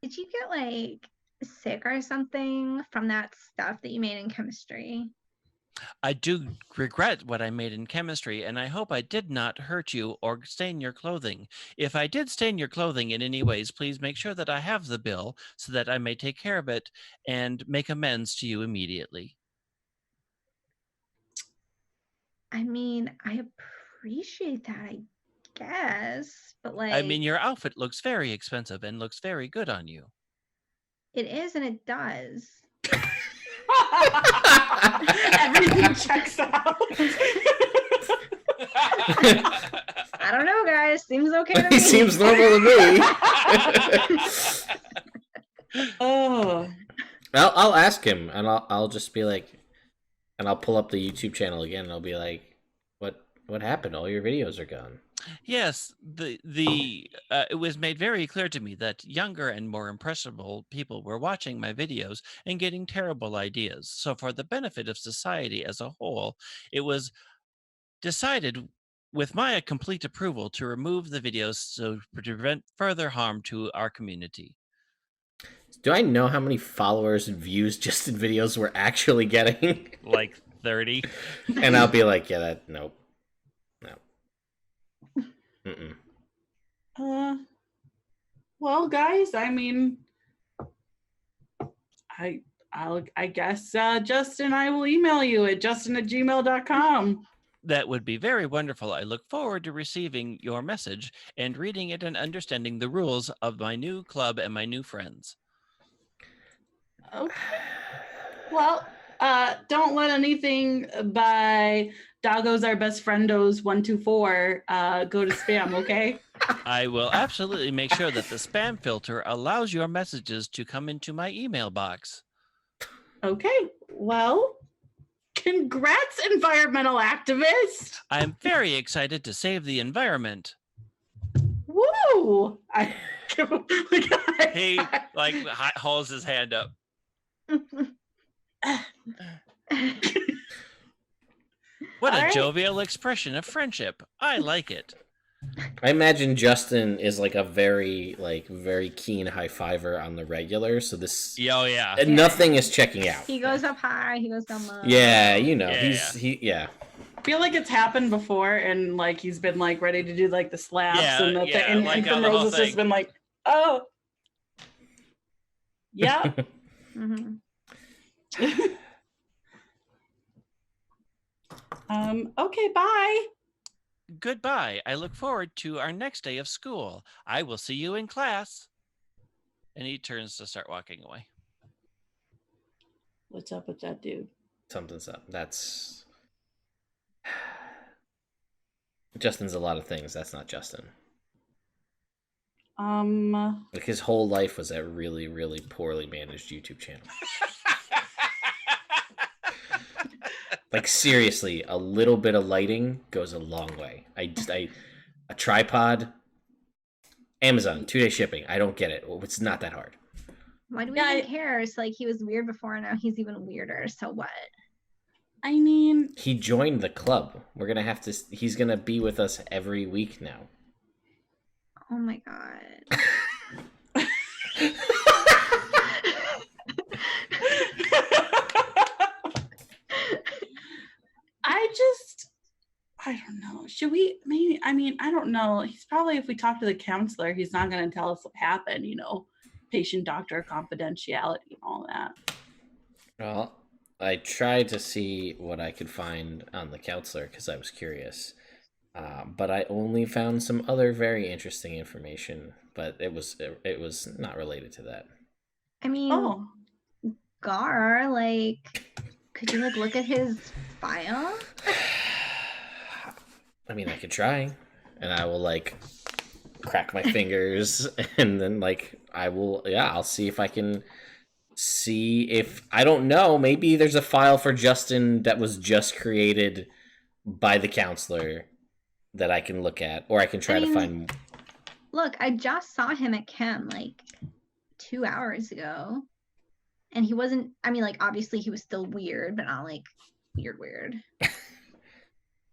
Did you get like sick or something from that stuff that you made in chemistry? I do regret what I made in chemistry, and I hope I did not hurt you or stain your clothing. If I did stain your clothing in any ways, please make sure that I have the bill so that I may take care of it and make amends to you immediately. I mean, I appreciate that, I guess, but like, I mean, your outfit looks very expensive and looks very good on you. it is and it does. everything checks out. I don't know, guys. Seems okay to me. He seems normal to me. Oh, I'll ask him, and I'll just be like, and I'll pull up the YouTube channel again, and I'll be like, what happened? All your videos are gone. Yes, it was made very clear to me that younger and more impressionable people were watching my videos and getting terrible ideas. So for the benefit of society as a whole, it was decided with my complete approval to remove the videos so to prevent further harm to our community. Do I know how many followers and views Justin videos we're actually getting? Like 30. And I'll be like, yeah, nope. No. Mm-mm. Well, guys, I mean, I guess Justin, I will email you at justin@gmail.com. That would be very wonderful. I look forward to receiving your message and reading it and understanding the rules of my new club and my new friends. Okay. Well, don't let anything by Doggo's Our Best Friendos 124 go to spam, okay? I will absolutely make sure that the spam filter allows your messages to come into my email box. Okay. Well, congrats, environmental activist. I'm very excited to save the environment. Woo! He like holds his hand up. What a jovial expression of friendship. I like it. I imagine Justin is like a very keen high fiver on the regular, so this yeah. Nothing is checking out. He goes up high, he goes down low. Yeah, you know, Yeah. I feel like it's happened before, and like he's been like ready to do like the slaps and the thing, and like Primrose has just been like, oh, yeah. Mm-hmm. Okay, bye. Goodbye. I look forward to our next day of school. I will see you in class. And he turns to start walking away. What's up with that dude? Something's up. That's Justin's a lot of things. That's not Justin. Like his whole life was a really, really poorly managed YouTube channel. Like seriously, a little bit of lighting goes a long way. A tripod, Amazon, 2-day shipping. I don't get it. It's not that hard. Why do we even care? It's like he was weird before, and now he's even weirder. So what? I mean, he joined the club. He's gonna be with us every week now. Oh my god. I don't know. Should we maybe, I mean, I don't know. He's probably, if we talk to the counselor, he's not going to tell us what happened, you know, patient doctor confidentiality and all that. Well, I tried to see what I could find on the counselor because I was curious. But I only found some other very interesting information, but it was not related to that. I mean, Gar, like, could you like look at his file? I mean, I could try, and I will like crack my fingers, and then like I'll see if I can see if, I don't know, maybe there's a file for Justin that was just created by the counselor that I can look at, or I can try to find. Look, I just saw him at Chem like 2 hours ago, and he wasn't, I mean, like, obviously he was still weird, but not like weird.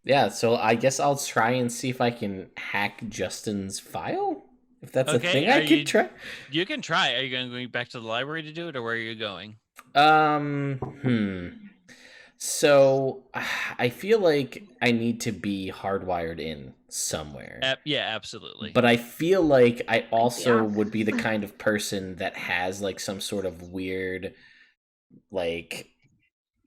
Yeah, so I guess I'll try and see if I can hack Justin's file. If that's a thing I could try. You can try. Are you going back to the library to do it, or where are you going? So I feel like I need to be hardwired in somewhere. Yeah, absolutely. But I feel like I also would be the kind of person that has like some sort of weird, like,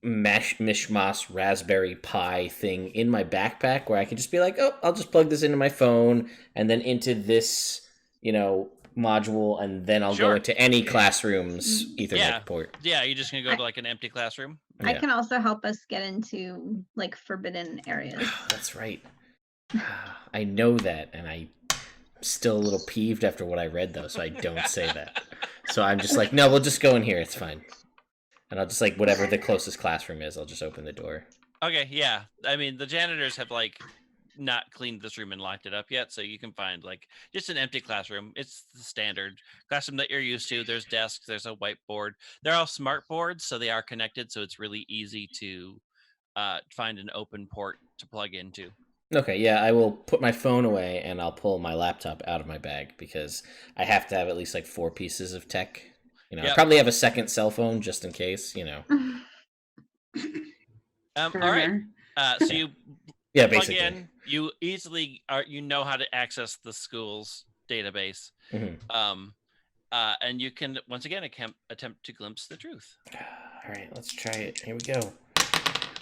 mishmash Raspberry Pi thing in my backpack where I can just be like, oh, I'll just plug this into my phone and then into this, you know, module, and then I'll go into any classroom's Ethernet port. Yeah, you're just gonna go to like an empty classroom. I can also help us get into like forbidden areas. That's right. I know that, and I'm still a little peeved after what I read though, so I don't say that. So I'm just like, no, we'll just go in here. It's fine. And I'll just, like, whatever the closest classroom is, I'll just open the door. Okay, yeah. I mean, the janitors have, like, not cleaned this room and locked it up yet, so you can find, like, just an empty classroom. It's the standard classroom that you're used to. There's desks, there's a whiteboard. They're all smart boards, so they are connected, so it's really easy to find an open port to plug into. Okay, yeah, I will put my phone away and I'll pull my laptop out of my bag because I have to have at least like 4 pieces of tech. I Yep. probably have a second cell phone just in case, All right. Burner. So you Yeah, plug basically. in. You easily know how to access the school's database. Mhm. And you can once again attempt to glimpse the truth. All right, let's try it. Here we go.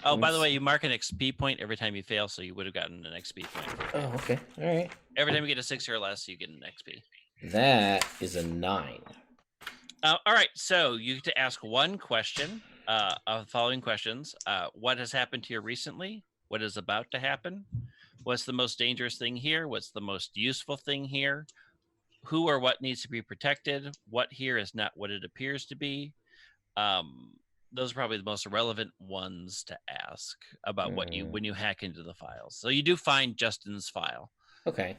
Oh, by the way, you mark an XP point every time you fail, so you would have gotten an XP point. Oh, okay. All right. Every time you get a 6 or less, you get an XP. That is a 9. All right, so you get to ask one question of the following questions. What has happened to you recently? What is about to happen? What's the most dangerous thing here? What's the most useful thing here? Who or what needs to be protected? What here is not what it appears to be? Those are probably the most relevant ones to ask about when you hack into the files. So you do find Justin's file. Okay.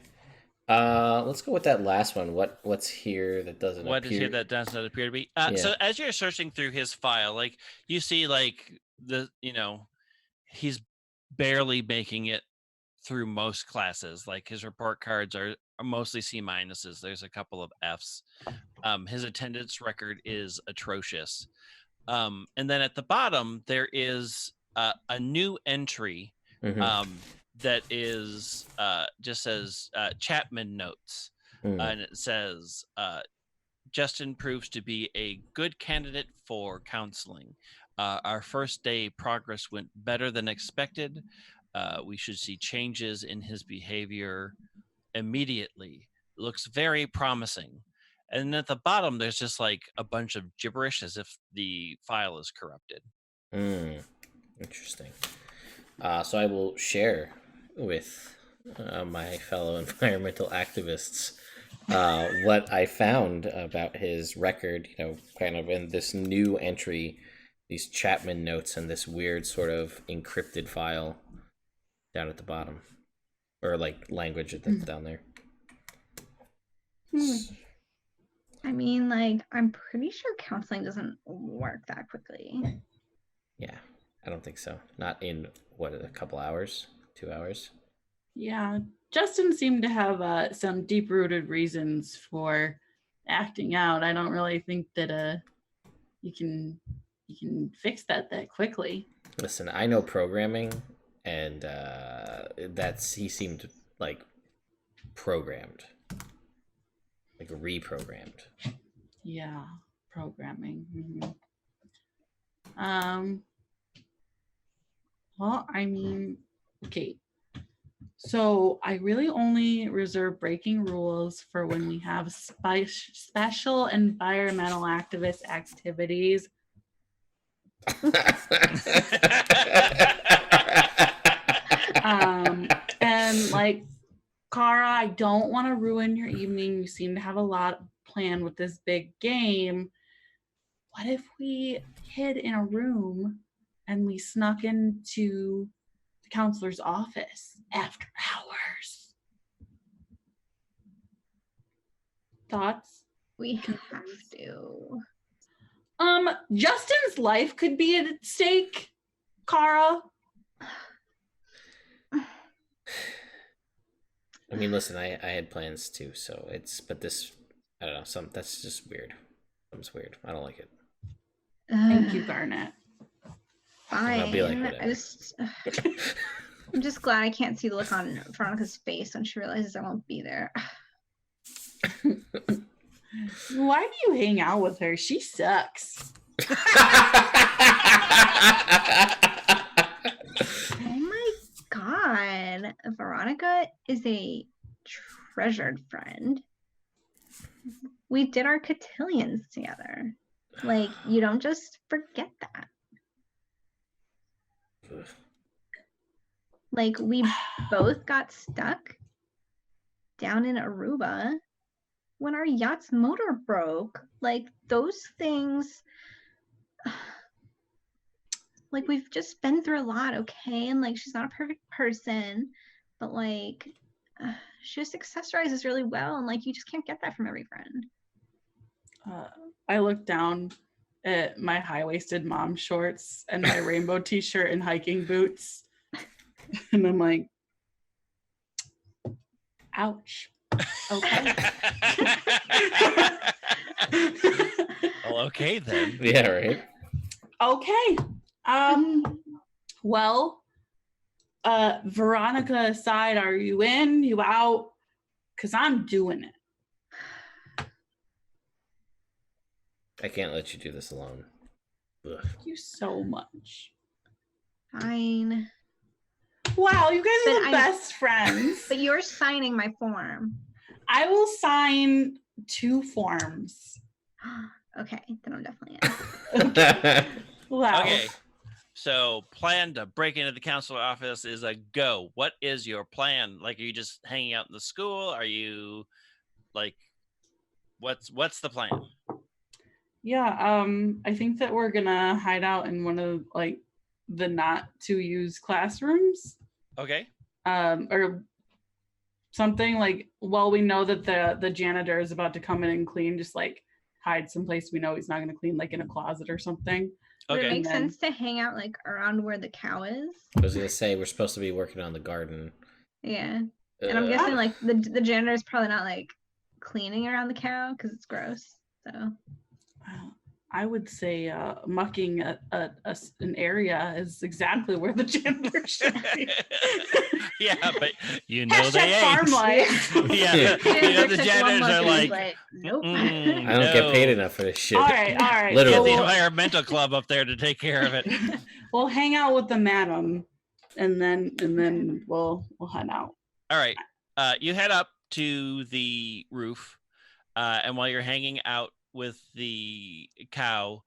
Let's go with that last one. What's here that doesn't What appear? is here that does not appear to be? Yeah. So as you're searching through his file, like you see, like he's barely making it through most classes. Like his report cards are mostly C minuses. There's a couple of Fs. His attendance record is atrocious. And then at the bottom there is a new entry that is just says Chapman notes, and it says Justin proves to be a good candidate for counseling. Our first day progress went better than expected. We should see changes in his behavior immediately. Looks very promising. And at the bottom, there's just like a bunch of gibberish as if the file is corrupted. Interesting. So I will share with my fellow environmental activists what I found about his record, kind of in this new entry, these Chapman notes and this weird sort of encrypted file down at the bottom, or like language that's down there. I mean, like, I'm pretty sure counseling doesn't work that quickly. Yeah, I don't think so. Not in, a couple hours? 2 hours? Yeah, Justin seemed to have some deep-rooted reasons for acting out. I don't really think that you can fix that quickly. Listen, I know programming, and he seemed like programmed. Like reprogrammed. Yeah, programming. Well, I mean, okay. So I really only reserve breaking rules for when we have special environmental activist activities. And like, Kara, I don't want to ruin your evening. You seem to have a lot planned with this big game. What if we hid in a room and we snuck into the counselor's office after hours? Thoughts? We have to. Justin's life could be at stake, Kara. I mean, listen, I had plans too, but this, I don't know, that's just weird. Something's weird. I don't like it. Thank you, Garnet. Fine. I'll be like, whatever. I'm just glad I can't see the look on Veronica's face when she realizes I won't be there. Why do you hang out with her? She sucks. Oh my god. Veronica is a treasured friend. We did our cotillions together. Like, you don't just forget that. Like, we both got stuck down in Aruba when our yacht's motor broke. Like, those things, like, we've just been through a lot, okay? And like, she's not a perfect person, but like, she just accessorizes really well, and like, you just can't get that from every friend. I look down at my high-waisted mom shorts and my rainbow t-shirt and hiking boots, and I'm like, Ouch. Okay. Well, okay then. Yeah, right. Okay. Well, Veronica aside, are you in? You out? Because I'm doing it. I can't let you do this alone. Ugh. Thank you so much. Fine. Wow, you guys But are the best friends. But you're signing my form. I will sign 2 forms. Okay, then I'm definitely in. Wow. Okay. So plan to break into the counselor office is a go. What is your plan? Like, are you just hanging out in the school? Are you like, what's the plan? Yeah, I think that we're gonna hide out in one of like the not to use classrooms. Okay. Or something like, well, we know that the janitor is about to come in and clean, just like hide someplace we know he's not gonna clean, like in a closet or something. Would it Okay. make sense to hang out like around where the cow is? I was gonna say we're supposed to be working on the garden. Yeah. And I'm guessing like the janitor is probably not like cleaning around the cow because it's gross. So I would say mucking an area is exactly where the janitor should be. Yeah, but you know Hashtag they farm ain't. life. Yeah, you know the took one janitors look are and was like, nope. I don't get paid enough for this shit. All right. Literally. Get the So environmental club up there to take care of it. we'll hang out with the madam, and then we'll head out. All right. You head up to the roof, and while you're hanging out with the cow,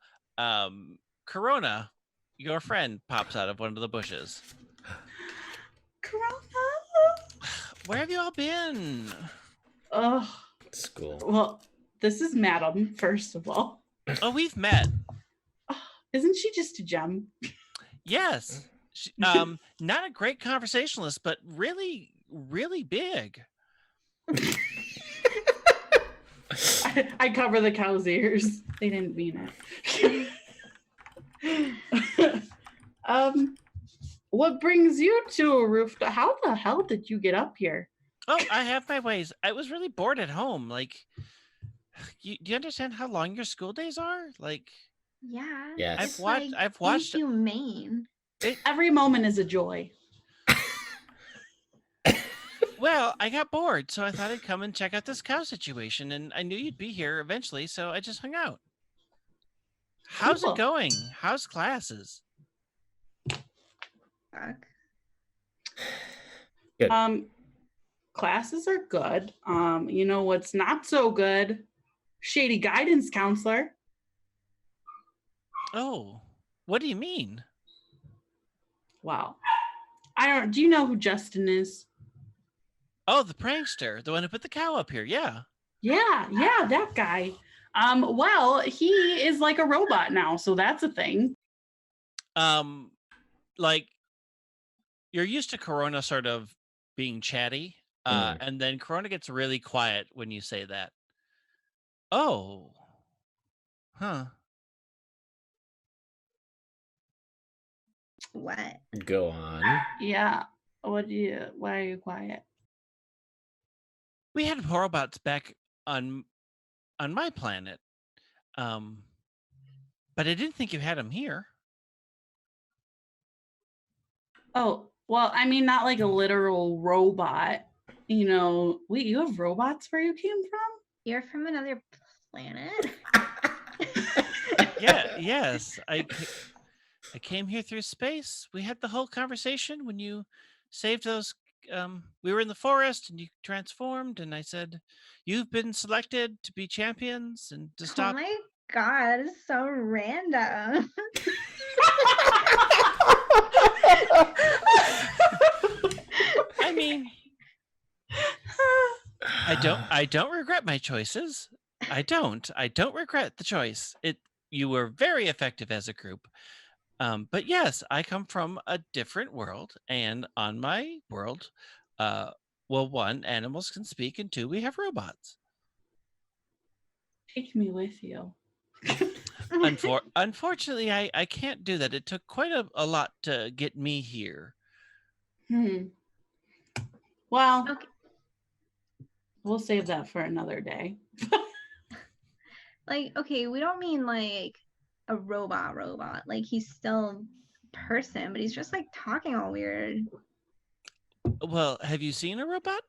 Corona, your friend, pops out of one of the bushes. Corona. Where have you all been? Oh, School. well, this is Madam, first of all. Oh, we've met. Isn't she just a gem? Yes. She, not a great conversationalist, but really, really big. I cover the cow's ears. They didn't mean it. What brings you to a rooftop? How the hell did you get up here? Oh, I have my ways. I was really bored at home. Like, do you understand how long your school days are? Like, Yeah. Yes. It's I've watched. inhumane. Every moment is a joy. Well, I got bored, so I thought I'd come and check out this cow situation, and I knew you'd be here eventually, so I just hung out. How's Cool. it going? How's classes? Fuck. Good. Classes are good. You know what's not so good? Shady guidance counselor. Oh, what do you mean? Wow. Do you know who Justin is? Oh, the prankster, the one who put the cow up here. Yeah. Yeah, that guy. Well, he is like a robot now, so that's a thing. Like, you're used to Corona sort of being chatty, and then Corona gets really quiet when you say that. Oh. Huh. What? Go on. Yeah. Why are you quiet? We had robots back on my planet. But I didn't think you had them here. Oh, well, I mean, not like a literal robot. You know, wait, you have robots where you came from? You're from another planet? Yeah, yes. I came here through space. We had the whole conversation when you saved those. We were in the forest and you transformed, and I said, "You've been selected to be champions and to stop." Oh my god, that is so random. I mean, I don't regret my choices. I don't regret the choice. You were very effective as a group. But yes, I come from a different world, and on my world, well, one, animals can speak, and two, we have robots. Take me with you. Unfortunately, I can't do that. It took quite a lot to get me here. Well, Okay. We'll save that for another day. Like, okay, we don't mean like a robot. Like he's still a person, but he's just like talking all weird. Well, have you seen a robot?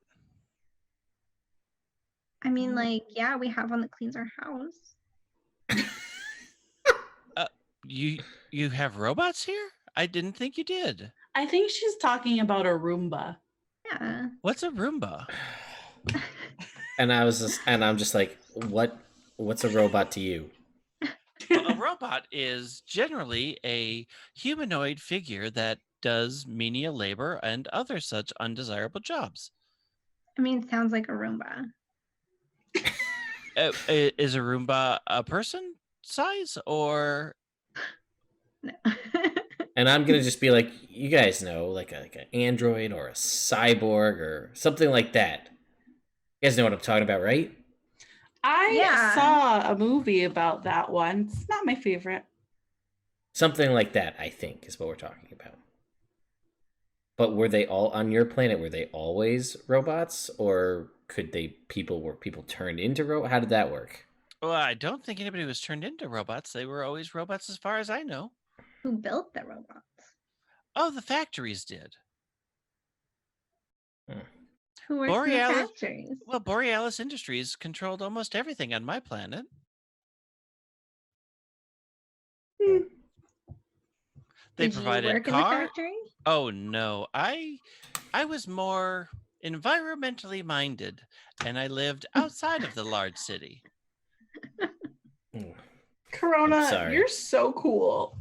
I mean, like, yeah, we have one that cleans our house. You have robots here? I didn't think you did. I think she's talking about a Roomba. Yeah. What's a Roomba? And I'm just like, what's a robot to you? Well, a robot is generally a humanoid figure that does menial labor and other such undesirable jobs. I mean, sounds like a Roomba. Is a Roomba a person size or? No. And I'm gonna just be like, you guys know, like an android or a cyborg or something like that. You guys know what I'm talking about, right? I saw a movie about that once. Not my favorite. Something like that, I think, is what we're talking about. But were they all on your planet? Were they always robots, or were people turned into robots? How did that work? Well, I don't think anybody was turned into robots. They were always robots as far as I know. Who built the robots? Oh, the factories did. Who works in the factories? Well, Borealis Industries controlled almost everything on my planet. They provided you work in the factory? Oh no, I was more environmentally minded, and I lived outside of the large city. Corona, you're so cool.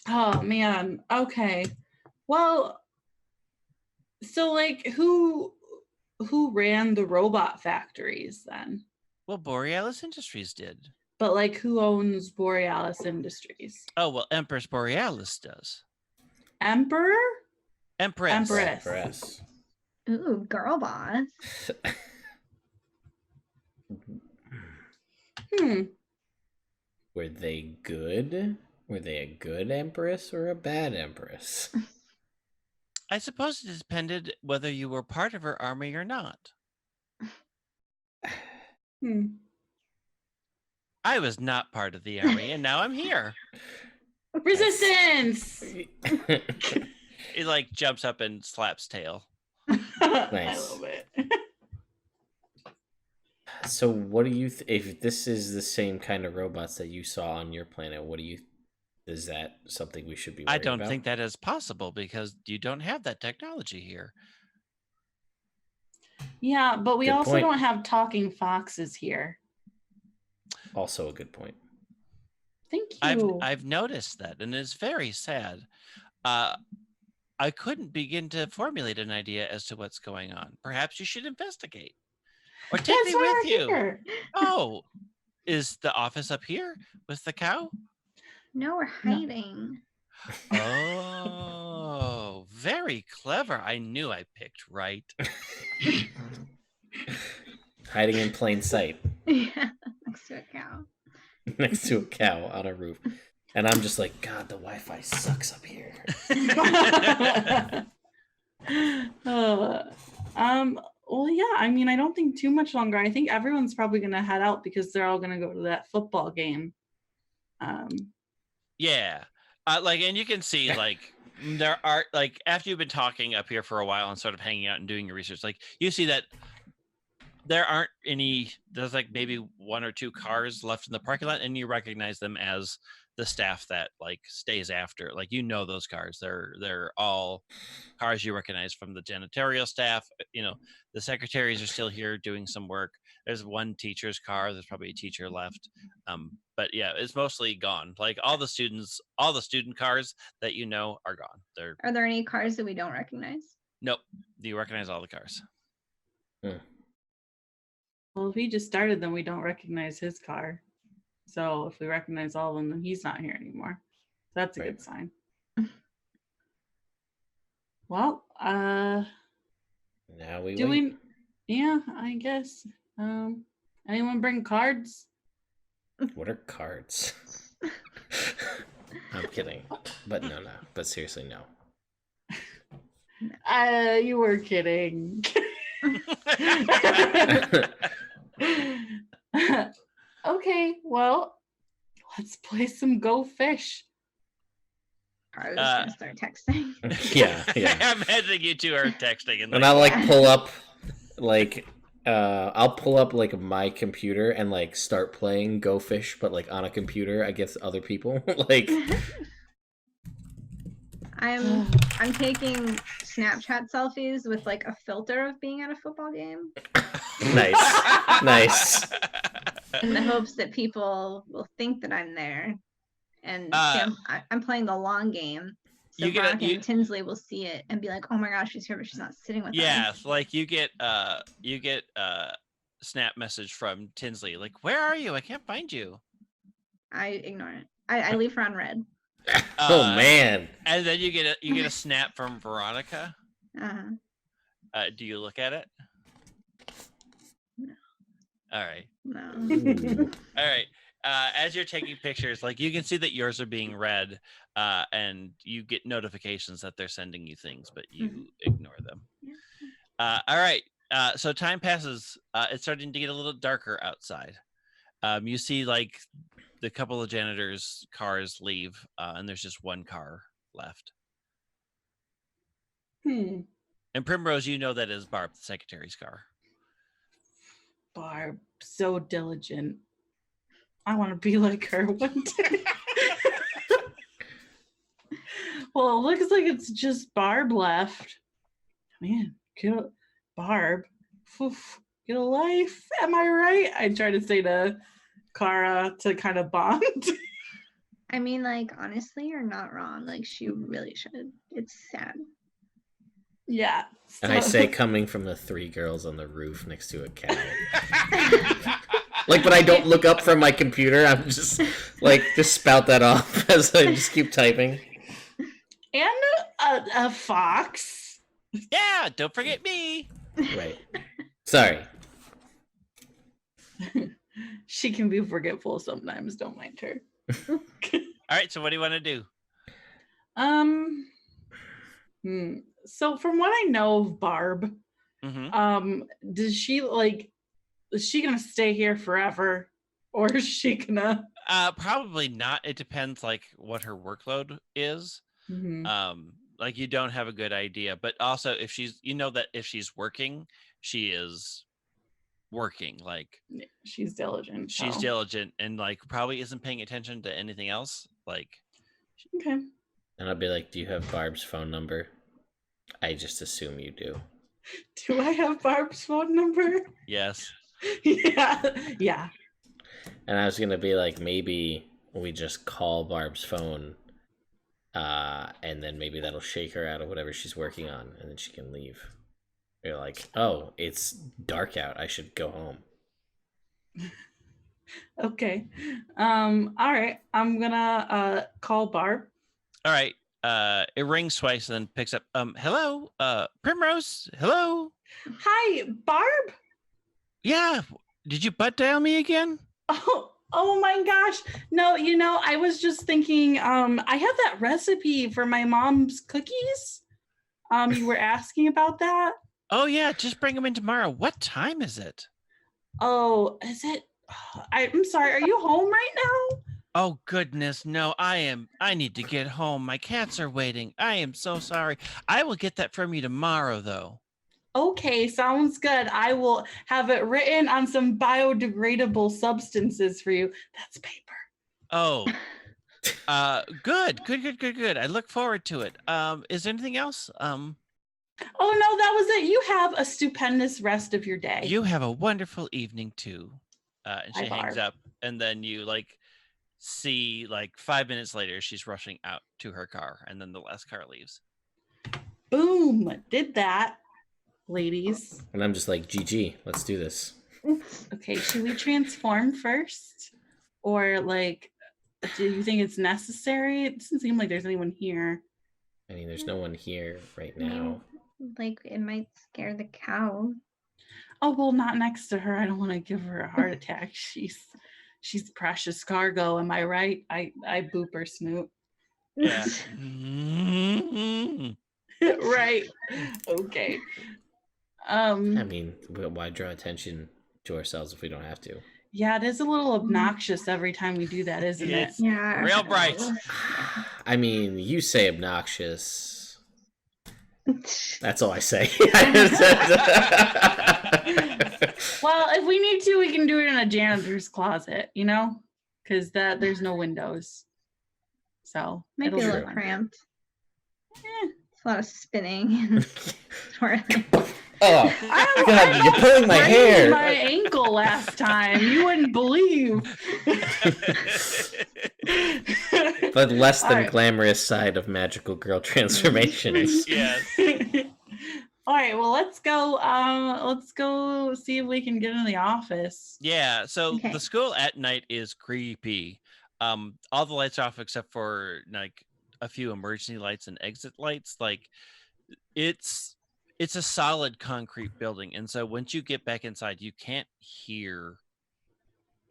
Oh man. Okay. Well, so like who ran the robot factories then? Well, Borealis Industries did. But like who owns Borealis Industries? Oh, well, Empress Borealis does. Emperor? Empress. Ooh, girl boss. Were they good? Were they a good empress or a bad empress? I suppose it depended whether you were part of her army or not. I was not part of the army, and now I'm here. Resistance! He like jumps up and slaps tail. Nice. I love it. So what do you if this is the same kind of robots that you saw on your planet, is that something we should be worried about? I don't think that is possible because you don't have that technology here. Yeah, but we also don't have talking foxes here. Also a good point. Thank you. I've noticed that, and it's very sad. I couldn't begin to formulate an idea as to what's going on. Perhaps you should investigate. Or take me with you. Here. Oh, is the office up here with the cow? No, we're hiding. Oh, very clever. I knew I picked right. Hiding in plain sight. Yeah, next to a cow. Next to a cow on a roof. And I'm just like, God, the Wi-Fi sucks up here. Well, yeah, I mean, I don't think too much longer. I think everyone's probably going to head out because they're all going to go to that football game. Yeah. And you can see, like, there are, like, after you've been talking up here for a while and sort of hanging out and doing your research, like, you see that there's like maybe one or two cars left in the parking lot, and you recognize them as the staff that like stays after. Like, you know, those cars, they're all cars you recognize from the janitorial staff. You know, the secretaries are still here doing some work. There's one teacher's car. There's probably a teacher left. But yeah, it's mostly gone. Like all the student cars that you know are gone. Are there any cars that we don't recognize? Nope. You recognize all the cars. Well, if he just started, then we don't recognize his car. So if we recognize all of them, then he's not here anymore. That's a good sign. Well, now we wait. Yeah, I guess. Anyone bring cards? What are cards? I'm kidding. But no. But seriously, no. You were kidding. Okay, well, let's play some Go Fish. I was gonna start texting. Yeah. I'm imagining you two are texting and And I'll Yeah. pull up I'll pull up my computer and start playing Go Fish, but on a computer against other people. I'm taking Snapchat selfies with a filter of being at a football game Nice. in the hopes that people will think that I'm there. And I'm playing the long game. So Veronica and Tinsley will see it and be like, "Oh my gosh, she's here, but she's not sitting with us." Yeah, you get snap message from Tinsley, "Where are you? I can't find you." I ignore it. I leave her on red. Oh man! And then you get a snap from Veronica. Do you look at it? No. All right. No. All right. As you're taking pictures, you can see that yours are being read, and you get notifications that they're sending you things, but you ignore them. All right. So time passes. It's starting to get a little darker outside. You see the couple of janitors' cars leave, and there's just one car left. And Primrose, you know that is Barb, the secretary's car. Barb, so diligent. I want to be like her one day. Well, it looks like it's just Barb left. Man, Barb. Oof, get a life. Am I right? I try to say to Kara to kind of bond. I mean, honestly, you're not wrong. She really should. It's sad. Yeah. And I say, coming from the three girls on the roof next to a cow. But I don't look up from my computer. I'm just just spout that off as I just keep typing. And a fox. Yeah, don't forget me. Right. Sorry. She can be forgetful sometimes. Don't mind her. All right. So what do you want to do? So from what I know of Barb, is she gonna stay here forever, or is she gonna? Probably not. It depends, what her workload is. You don't have a good idea, but also if she's, that if she's working, she is working. She's diligent. She's diligent and probably isn't paying attention to anything else. Okay. And I'll be like, "Do you have Barb's phone number?" I just assume you do. Do I have Barb's phone number? Yes. Yeah. And I was gonna be like, maybe we just call Barb's phone, and then maybe that'll shake her out of whatever she's working on, and then she can leave. You're like, "Oh, it's dark out. I should go home." Okay. All right. I'm gonna call Barb. All right. It rings twice and then picks up. Hello, Primrose. Hello. Hi, Barb. Yeah. Did you butt dial me again? Oh my gosh. No, I was just thinking, I have that recipe for my mom's cookies. You were asking about that? Oh yeah, just bring them in tomorrow. What time is it? Oh, is it? I'm sorry. Are you home right now? Oh goodness, no, I need to get home. My cats are waiting. I am so sorry. I will get that from you tomorrow though. Okay, sounds good. I will have it written on some biodegradable substances for you. That's paper. Oh. Good. I look forward to it. Is there anything else? Oh no, that was it. You have a stupendous rest of your day. You have a wonderful evening too. And she hangs Barb. up, and then you see 5 minutes later she's rushing out to her car, and then the last car leaves. Boom, did that, ladies. And I'm just like, "GG, let's do this." Okay, should we transform first, or do you think it's necessary? It doesn't seem like there's anyone here. I mean, there's no one here right now. It might scare the cow. Oh well, not next to her. I don't want to give her a heart attack. She's precious cargo. Am I right? I boop her snoot. Yeah. Right. Okay. I mean, why draw attention to ourselves if we don't have to? Yeah, it is a little obnoxious every time we do that, isn't it? It's Yeah. real bright. I mean, you say obnoxious. That's all I say. Well, if we need to, we can do it in a janitor's closet, you know, because there's no windows. So Might it'll be a be little fun. cramped. Eh. It's a lot of spinning and twirling. Oh, I God, you're pulling my sprained hair. my ankle last time. You wouldn't believe. The less than All right. glamorous side of magical girl transformations. Yes. All right, well, let's go. Let's go see if we can get in the office. Yeah, so Okay. the school at night is creepy. All the lights are off except for like a few emergency lights and exit lights. Like it's a solid concrete building, and so once you get back inside, you can't hear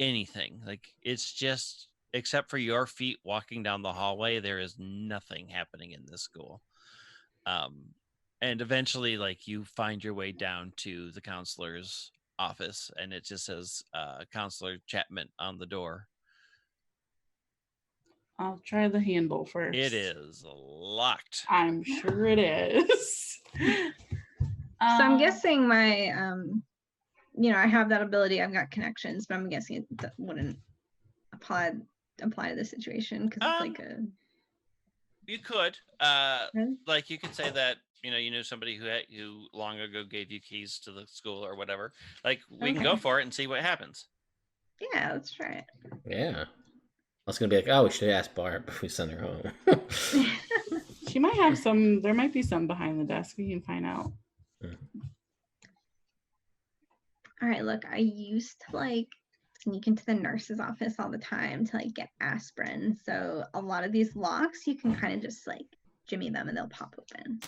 anything. Like it's just except for your feet walking down the hallway, there is nothing happening in this school. And eventually, like you find your way down to the counselor's office, and it just says Counselor Chapman on the door. I'll try the handle first. It is locked. I'm sure it is. So I'm guessing my, I have that ability. I've got connections, but I'm guessing it wouldn't apply to the situation because it's like a. You could, Really? like, you could say that you know somebody who long ago gave you keys to the school or whatever. Like, we can go Okay. for it and see what happens. Yeah, let's try it. Yeah. I was going to be like, oh, we should ask Barb if we send her home. She might have some. There might be some behind the desk. We can find out. All right, look, I used to like sneak into the nurse's office all the time to like get aspirin. So a lot of these locks, you can kind of just like jimmy them and they'll pop open.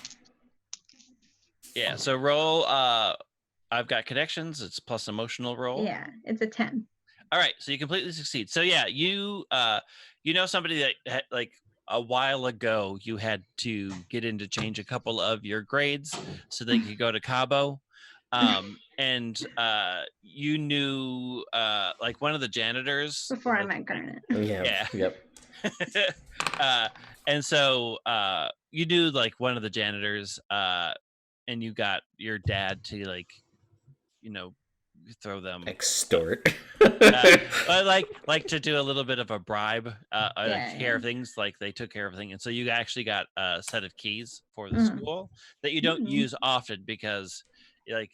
Yeah. So roll. I've got connections. It's plus emotional roll. Yeah, it's a 10. All right. So you completely succeed. So yeah, you know somebody that had, like a while ago you had to get in to change a couple of your grades so that you could go to Cabo. And you knew like one of the janitors Before I met Garnet. Yeah. Yep. And so you knew like one of the janitors and you got your dad to like throw them Extort. like to do a little bit of a bribe take care of things. Like they took care of everything, and so you actually got a set of keys for the school that you don't use often because like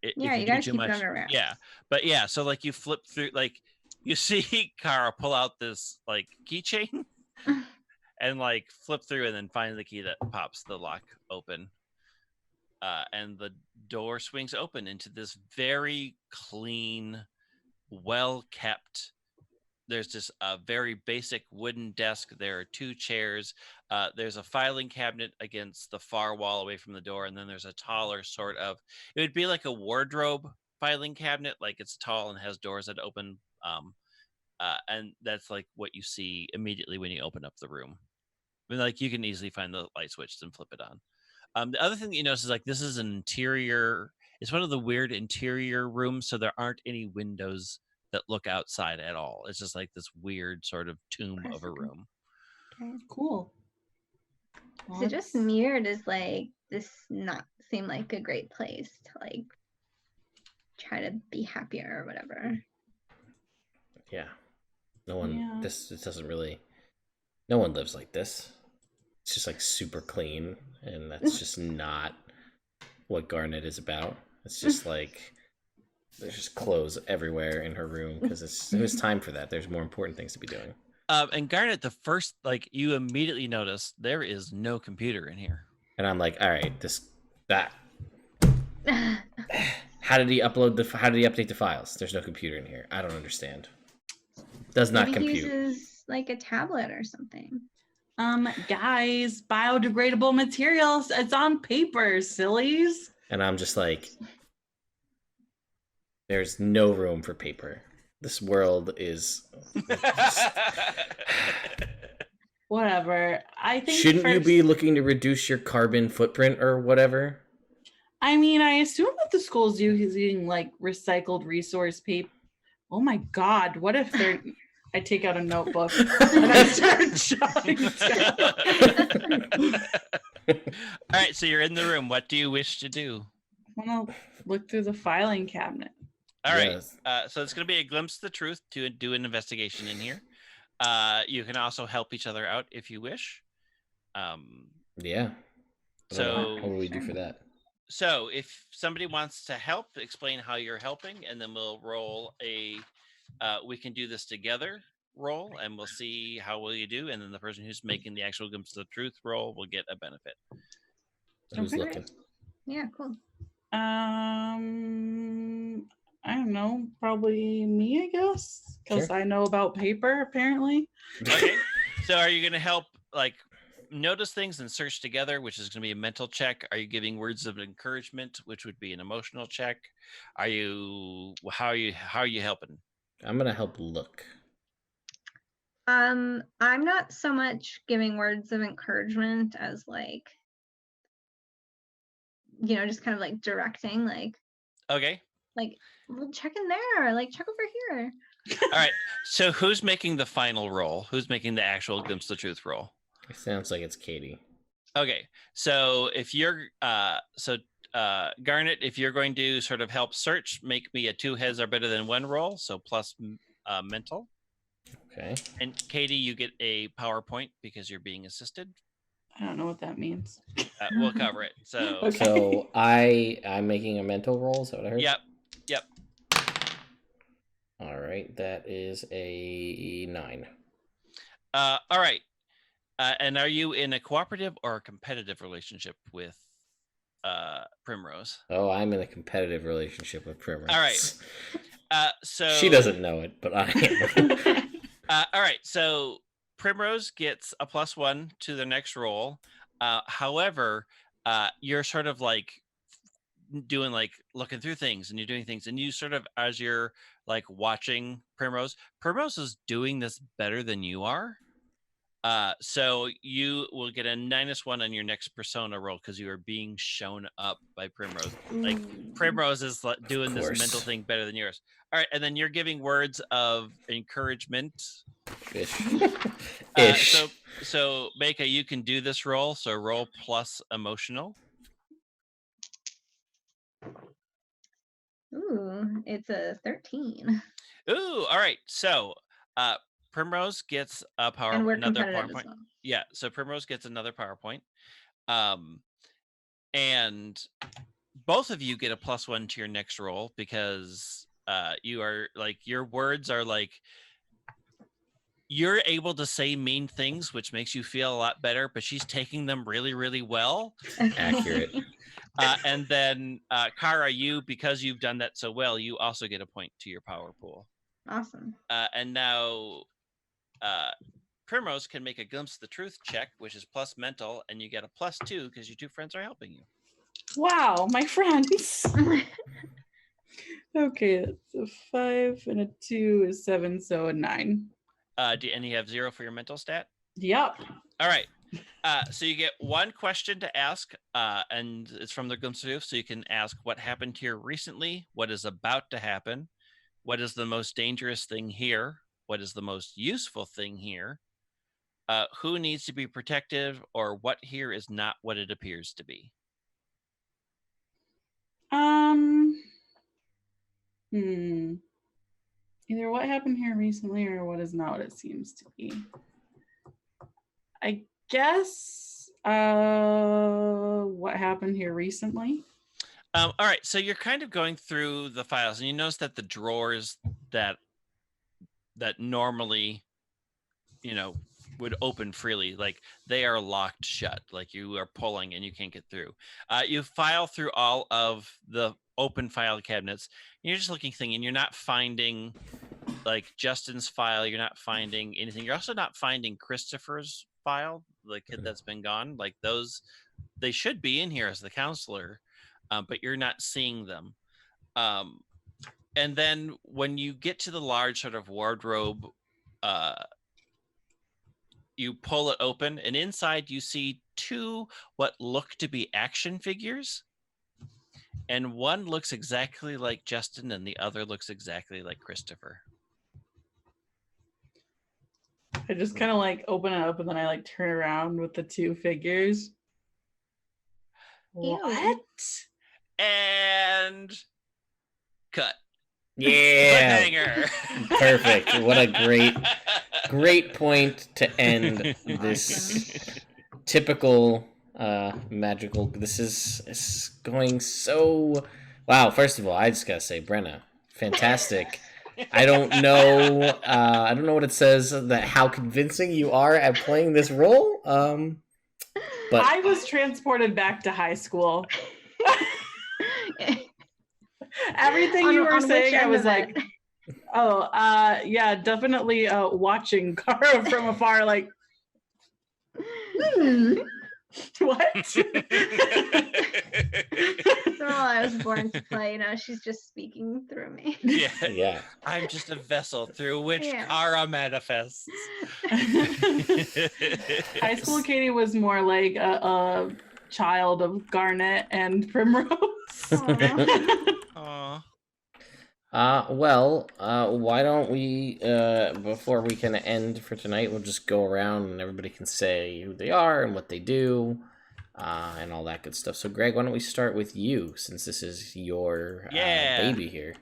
you if you gotta do too keep much, it under wraps. yeah. But yeah, so like you flip through, like you see Kara pull out this like keychain and like flip through and then find the key that pops the lock open. And the door swings open into this very clean, well-kept. There's just a very basic wooden desk. There are 2 chairs. There's a filing cabinet against the far wall away from the door. And then there's a taller sort of, it would be like a wardrobe filing cabinet. Like it's tall and has doors that open. And that's like what you see immediately when you open up the room. I mean, like you can easily find the light switch and flip it on. The other thing that you notice is like this is an interior. It's one of the weird interior rooms, so there aren't any windows that look outside at all. It's just like this weird sort of tomb of a room. Okay. Cool. So just me, or does like this not seem like a great place to like try to be happier or whatever? Yeah. No one. Yeah. This doesn't really. No one lives like this. It's just like super clean, and that's just not what Garnet is about. It's just like there's just clothes everywhere in her room because it was time for that. There's more important things to be doing. And Garnet, the first you immediately notice there is no computer in here. And I'm like, all right, that. How did he update the files? There's no computer in here. I don't understand. Does not Maybe compute. he uses like a tablet or something. Guys, biodegradable materials. It's on paper, sillies. And I'm just like, there's no room for paper. This world is. Whatever. I think. Shouldn't you be looking to reduce your carbon footprint or whatever? I mean, I assume that the school's using like recycled resource paper. Oh my God, what if they're... I take out a notebook and I start jotting down. All right, so you're in the room. What do you wish to do? I want to look through the filing cabinet. All right. Yes. So it's going to be a glimpse of the truth to do an investigation in here. You can also help each other out if you wish. Yeah. So What do we do for that? So if somebody wants to help, explain how you're helping, and then we'll roll a, we can do this together roll, and we'll see how well you do. And then the person who's making the actual glimpse of the truth roll will get a benefit. Who's Okay. looking? Yeah, cool. I don't know, probably me, I guess, because Sure. I know about paper apparently. Okay. So are you going to help like notice things and search together, which is going to be a mental check? Are you giving words of encouragement, which would be an emotional check? Are you how are you helping? I'm gonna help look. I'm not so much giving words of encouragement as like, just kind of like directing, like, Okay. well, check in there, like check over here. All right. So who's making the final roll? Who's making the actual glimpse of the truth roll? It sounds like it's Katie. Okay. So if you're Garnet, if you're going to sort of help search, make me a 2 heads are better than 1 roll, so plus mental. Okay. And Katie, you get a PowerPoint because you're being assisted. I don't know what that means. We'll cover it. So Okay. So I'm making a mental roll. Is that what I heard? Yep. All right. That is a 9. All right. And are you in a cooperative or a competitive relationship with Primrose? Oh, I'm in a competitive relationship with Primrose. All right. So She doesn't know it, but I am. all right. So Primrose gets a +1 to the next roll. However, you're sort of like doing like looking through things, and you're doing things, and you sort of, as you're like watching Primrose is doing this better than you are. So you will get a -1 on your next persona roll because you are being shown up by Primrose. Like Primrose is doing this mental thing better than yours. All right, and then you're giving words of encouragement. Ish. So Meika, you can do this roll. So roll plus emotional. Ooh, it's a 13. Ooh, all right. So Primrose gets a And we're another competitive PowerPoint. as well. Yeah, so Primrose gets another PowerPoint. And both of you get a +1 to your next roll because you are like, your words are like, you're able to say mean things, which makes you feel a lot better, but she's taking them really, really well. Accurate. And then Kara, because you've done that so well, you also get a point to your power pool. Awesome. And now Primrose can make a glimpse of the truth check, which is plus mental, and you get a +2 because your 2 friends are helping you. Wow, my friends. Okay, that's a 5 and a 2 is 7, so a 9. And you have 0 for your mental stat? Yep. All right. So you get 1 question to ask, and it's from the glimpse of truth. So you can ask what happened here recently, what is about to happen, what is the most dangerous thing here, what is the most useful thing here, who needs to be protective, or what here is not what it appears to be. Either what happened here recently or what is not what it seems to be. I guess what happened here recently. All right, so you're kind of going through the files, and you notice that the drawers that normally, would open freely, like they are locked shut, like you are pulling and you can't get through. You file through all of the open file cabinets, and you're just looking thing, and you're not finding like Justin's file, you're not finding anything. You're also not finding Christopher's file, the kid that's been gone. Like those, they should be in here as the counselor, but you're not seeing them. And then when you get to the large sort of wardrobe, you pull it open, and inside you see 2 what look to be action figures. And one looks exactly like Justin, and the other looks exactly like Christopher. I just kind of like open it up and then I like turn around with the two figures. Ew. What? And cut. Yeah. Cliffhanger. Perfect. What a great point to end this typical magical. This is going so. Wow. First of all, I just gotta say, Brenna, fantastic. I don't know. I don't know what it says that how convincing you are at playing this role. But I was transported back to high school. Everything you were saying, I was like, oh, yeah, definitely watching Kara from afar, like, what? Well, I was born to play, she's just speaking through me. Yeah. I'm just a vessel through which Yeah. Kara manifests. High school Katie was more like a child of Garnet and Primrose. Aw. Why don't we, before we can end for tonight, we'll just go around and everybody can say who they are and what they do, and all that good stuff. So, Greg, why don't we start with you, since this is your baby here?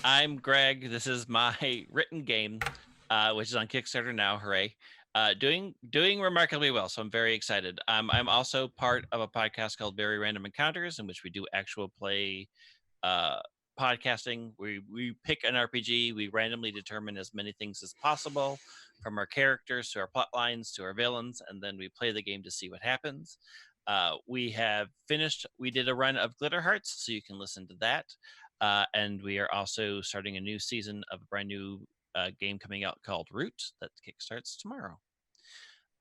I'm Greg. This is my written game, which is on Kickstarter now. Hooray! Doing remarkably well. So I'm very excited. I'm also part of a podcast called Very Random Encounters, in which we do actual play podcasting. We pick an RPG. We randomly determine as many things as possible, from our characters to our plot lines to our villains, and then we play the game to see what happens. We have finished. We did a run of Glitter Hearts, so you can listen to that. And we are also starting a new season of a brand new game coming out called Root that kickstarts tomorrow.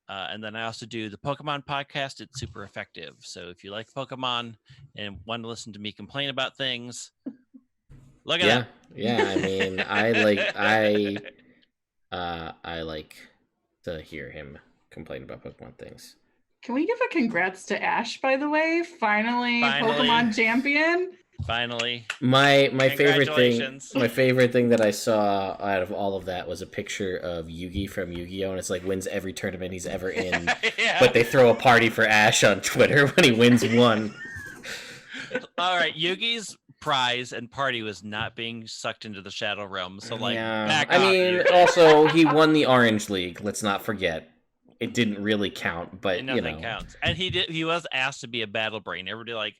And then I also do the Pokemon podcast. It's super effective. So if you like Pokemon and want to listen to me complain about things, look it up. Yeah. I mean, I like to hear him complain about Pokemon things. Can we give a congrats to Ash, by the way? Finally. Pokemon champion. Finally. My favorite thing that I saw out of all of that was a picture of Yugi from Yu-Gi-Oh! And it's like wins every tournament he's ever in. Yeah. But they throw a party for Ash on Twitter when he wins one. All right, Yugi's prize and party was not being sucked into the Shadow Realm. So back I off, mean, Yugi. also he won the Orange League. Let's not forget. It didn't really count, but nothing counts. And he was asked to be a battle brain. Everybody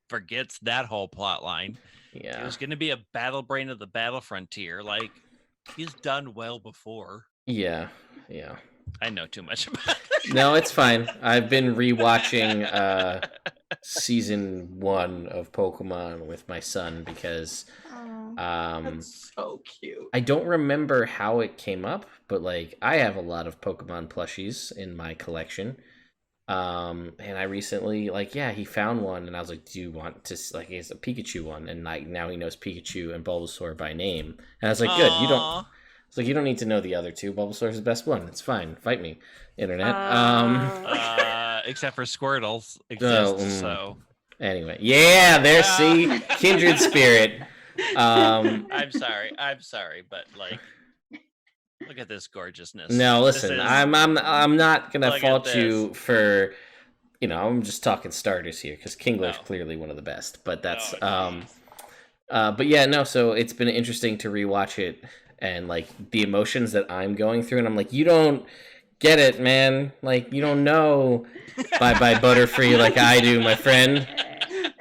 forgets that whole plot line. Yeah. He was going to be a battle brain of the battle frontier. He's done well before. Yeah. I know too much about it. No, it's fine. I've been rewatching season 1 of Pokemon with my son because That's so cute. I don't remember how it came up, but I have a lot of Pokemon plushies in my collection. And I recently he found one and I was like, do you want to it's a Pikachu one, and now he knows Pikachu and Bulbasaur by name. And I was like, good, you don't need to know the other two. Bulbasaur is the best one. It's fine. Fight me, internet. Except for Squirtles exists, so anyway, see, kindred spirit. I'm sorry, but look at this gorgeousness. No, listen, I'm not gonna fault you for, I'm just talking starters here because Kingler's clearly one of the best, but that's but yeah, no. So it's been interesting to rewatch it and the emotions that I'm going through, and I'm like, you don't get it, man. You don't know. Bye bye Butterfree like I do, my friend.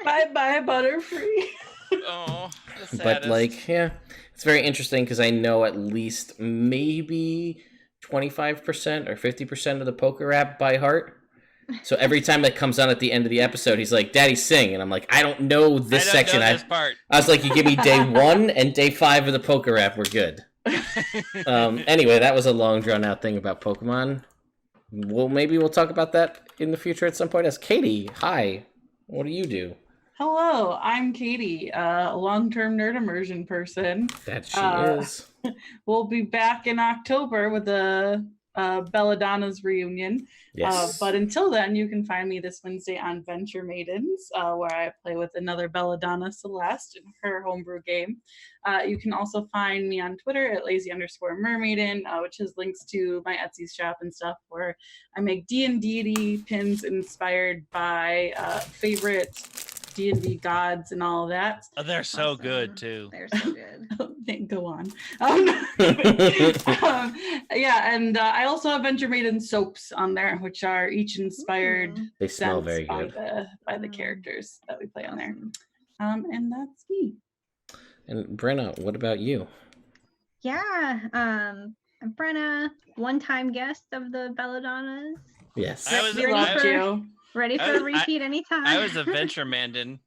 Bye bye Butterfree. Oh, but it's very interesting because I know at least maybe 25% or 50% of the poker rap by heart. So every time that comes on at the end of the episode, he's like, "Daddy, sing," and I'm like, "I don't know this section." This part. I was like, "You give me day 1 and day 5 of the poker rap, we're good." Anyway, that was a long drawn out thing about Pokemon. Well, maybe we'll talk about that in the future at some point. As Katie, hi, what do you do? Hello, I'm Katie, a long-term Nerd Immersion person. That she is. We'll be back in October with a Belladonna's reunion. Yes. But until then, you can find me this Wednesday on Venture Maidens, where I play with another Belladonna, Celeste, in her homebrew game. You can also find me on Twitter at lazy_mermaiden, which has links to my Etsy shop and stuff, where I make D&D pins inspired by favorite D&D gods and all of that. Oh, they're so Awesome. good too. They're so good. Go on. Yeah, and I also have Venture Maiden soaps on there, which are each inspired They smell scents very good. by the characters that we play on there. And that's me. And Brenna, what about you? Yeah, I'm Brenna, one-time guest of the Belladonnas. Yes. Ready for a repeat anytime. I was a Venture Mandan.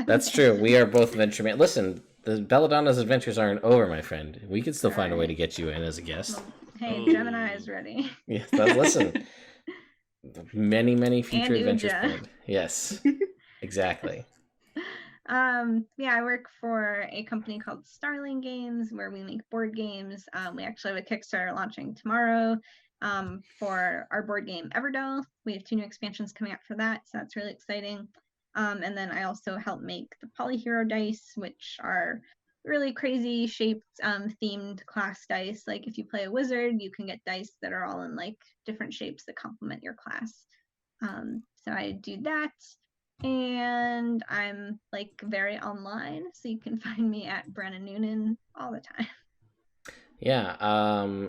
That's true. We are both Venture Man. Listen, the Belladonna's adventures aren't over, my friend. We can still find a way to get you in as a guest. Hey, Ooh. Gemini is ready. Yeah, but listen. Many future And adventures Uja. planned. Yes. Exactly. Yeah, I work for a company called Starling Games where we make board games. We actually have a Kickstarter launching tomorrow for our board game Everdell. We have 2 new expansions coming out for that, so that's really exciting. And then I also help make the Polyhero dice, which are really crazy shaped themed class dice. Like if you play a wizard, you can get dice that are all in like different shapes that complement your class. So I do that. And I'm like very online, so you can find me at Brenna Noonan all the time. Yeah,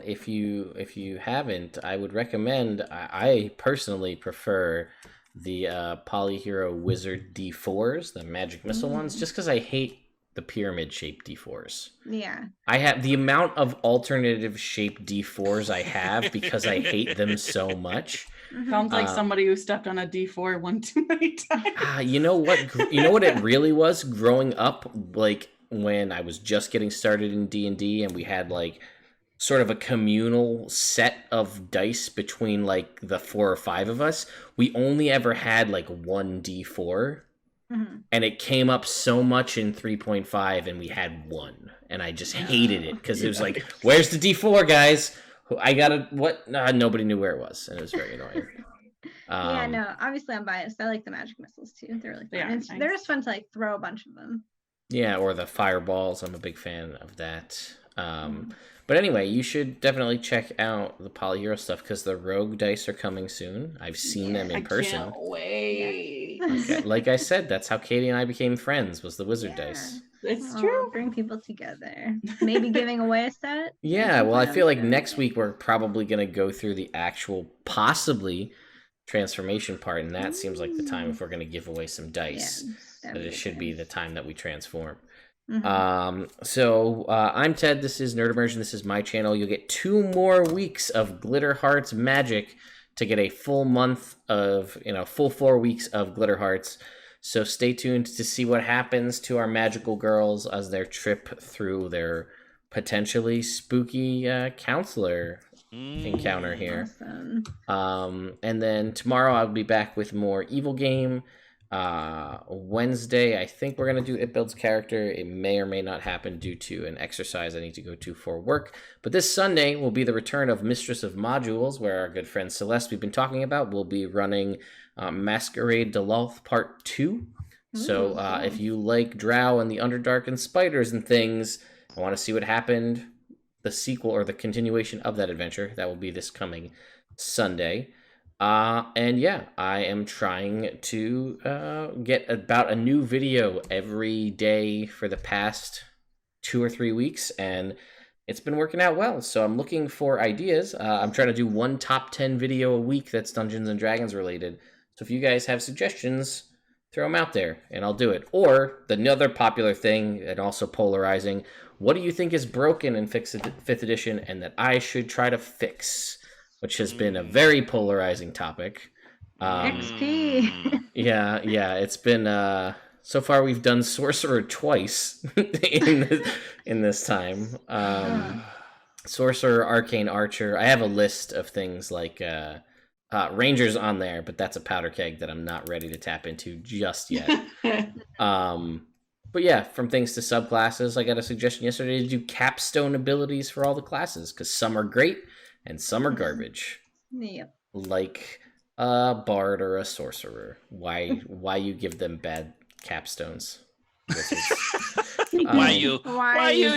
if you haven't, I would recommend. I personally prefer the Polyhero Wizard D4s, the magic missile ones, just because I hate the pyramid shaped D4s. Yeah. I have the amount of alternative shaped D4s I have because I hate them so much. Sounds like somebody who stepped on a D4 one too many times. You know what? You know what it really was growing up, like when I was just getting started in D&D and we had like sort of a communal set of dice between like the 4 or 5 of us. We only ever had like one D4 and it came up so much in 3.5 and we had one and I just hated it because it was like, where's the D4, guys? I gotta what? Nobody knew where it was, and it was very annoying. Yeah, no, obviously I'm biased. I like the magic missiles too. They're really fun. Yeah, Nice. They're just fun to like throw a bunch of them. Yeah, or the fireballs. I'm a big fan of that. But anyway, you should definitely check out the Polyhero stuff because the Rogue dice are coming soon. I've seen them in person. Can't wait. Okay. Like I said, that's how Katie and I became friends. Was the Wizard dice. It's true. Bring people together. Maybe giving away a set. Yeah, well, I feel like next week we're probably going to go through the actual, possibly, transformation part, and that seems like the time if we're going to give away some dice. Yeah, that it should be the time that we transform. Mm-hmm. I'm Ted. This is Nerd Immersion. This is my channel. You'll get 2 more weeks of Glitter Hearts magic to get a full month of, full 4 weeks of Glitter Hearts. So stay tuned to see what happens to our magical girls as their trip through their potentially spooky counselor encounter here. Awesome. And then tomorrow I'll be back with more Evil Game. Wednesday, I think we're going to do It Builds Character. It may or may not happen due to an exercise I need to go to for work. But this Sunday will be the return of Mistress of Modules, where our good friend Celeste we've been talking about will be running Masquerade Deloth Part 2. So if you like Drow and the Underdark and spiders and things, I want to see what happened, the sequel or the continuation of that adventure, that will be this coming Sunday. And yeah, I am trying to get about a new video every day for the past 2 or 3 weeks, and it's been working out well. So I'm looking for ideas. I'm trying to do 1 top 10 video a week that's Dungeons and Dragons related. So if you guys have suggestions, throw them out there and I'll do it. Or the other popular thing and also polarizing, what do you think is broken in 5th edition and that I should try to fix? Which has been a very polarizing topic. XP. Yeah, it's been so far we've done Sorcerer twice in this time. Sorcerer, Arcane Archer. I have a list of things like Rangers on there, but that's a powder keg that I'm not ready to tap into just yet. But yeah, from things to subclasses, I got a suggestion yesterday to do capstone abilities for all the classes because some are great and some are garbage. Yep. Like a bard or a sorcerer. Why you give them bad capstones? Why you do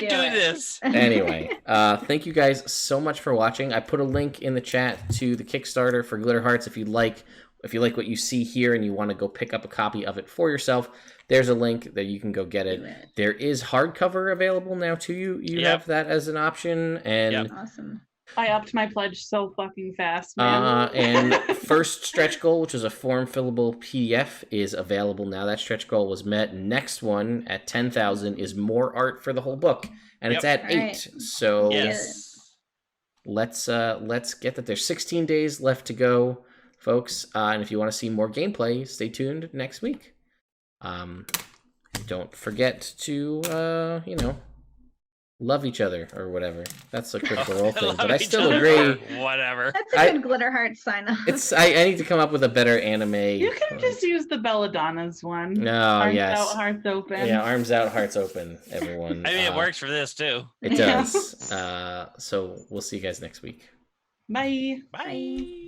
it? this? Anyway, thank you guys so much for watching. I put a link in the chat to the Kickstarter for Glitter Hearts. If you like what you see here and you want to go pick up a copy of it for yourself, there's a link that you can go get it. There is hardcover available now too. You have that as an option, and awesome. I upped my pledge so fucking fast, man. And first stretch goal, which is a form fillable PDF, is available now. That stretch goal was met. Next one at 10,000 is more art for the whole book, and it's at 8. Right. So Yes. let's get that. There's 16 days left to go, folks. And if you want to see more gameplay, stay tuned next week. Don't forget to love each other or whatever. That's a critical role thing, but I still agree. Whatever. That's a good Glitter Heart sign off. I need to come up with a better anime. You can just use the Belladonna's one. No, Arms yes. out, hearts open. Yeah, arms out, hearts open, everyone. I mean, it works for this too. It does. So we'll see you guys next week. Bye. Bye.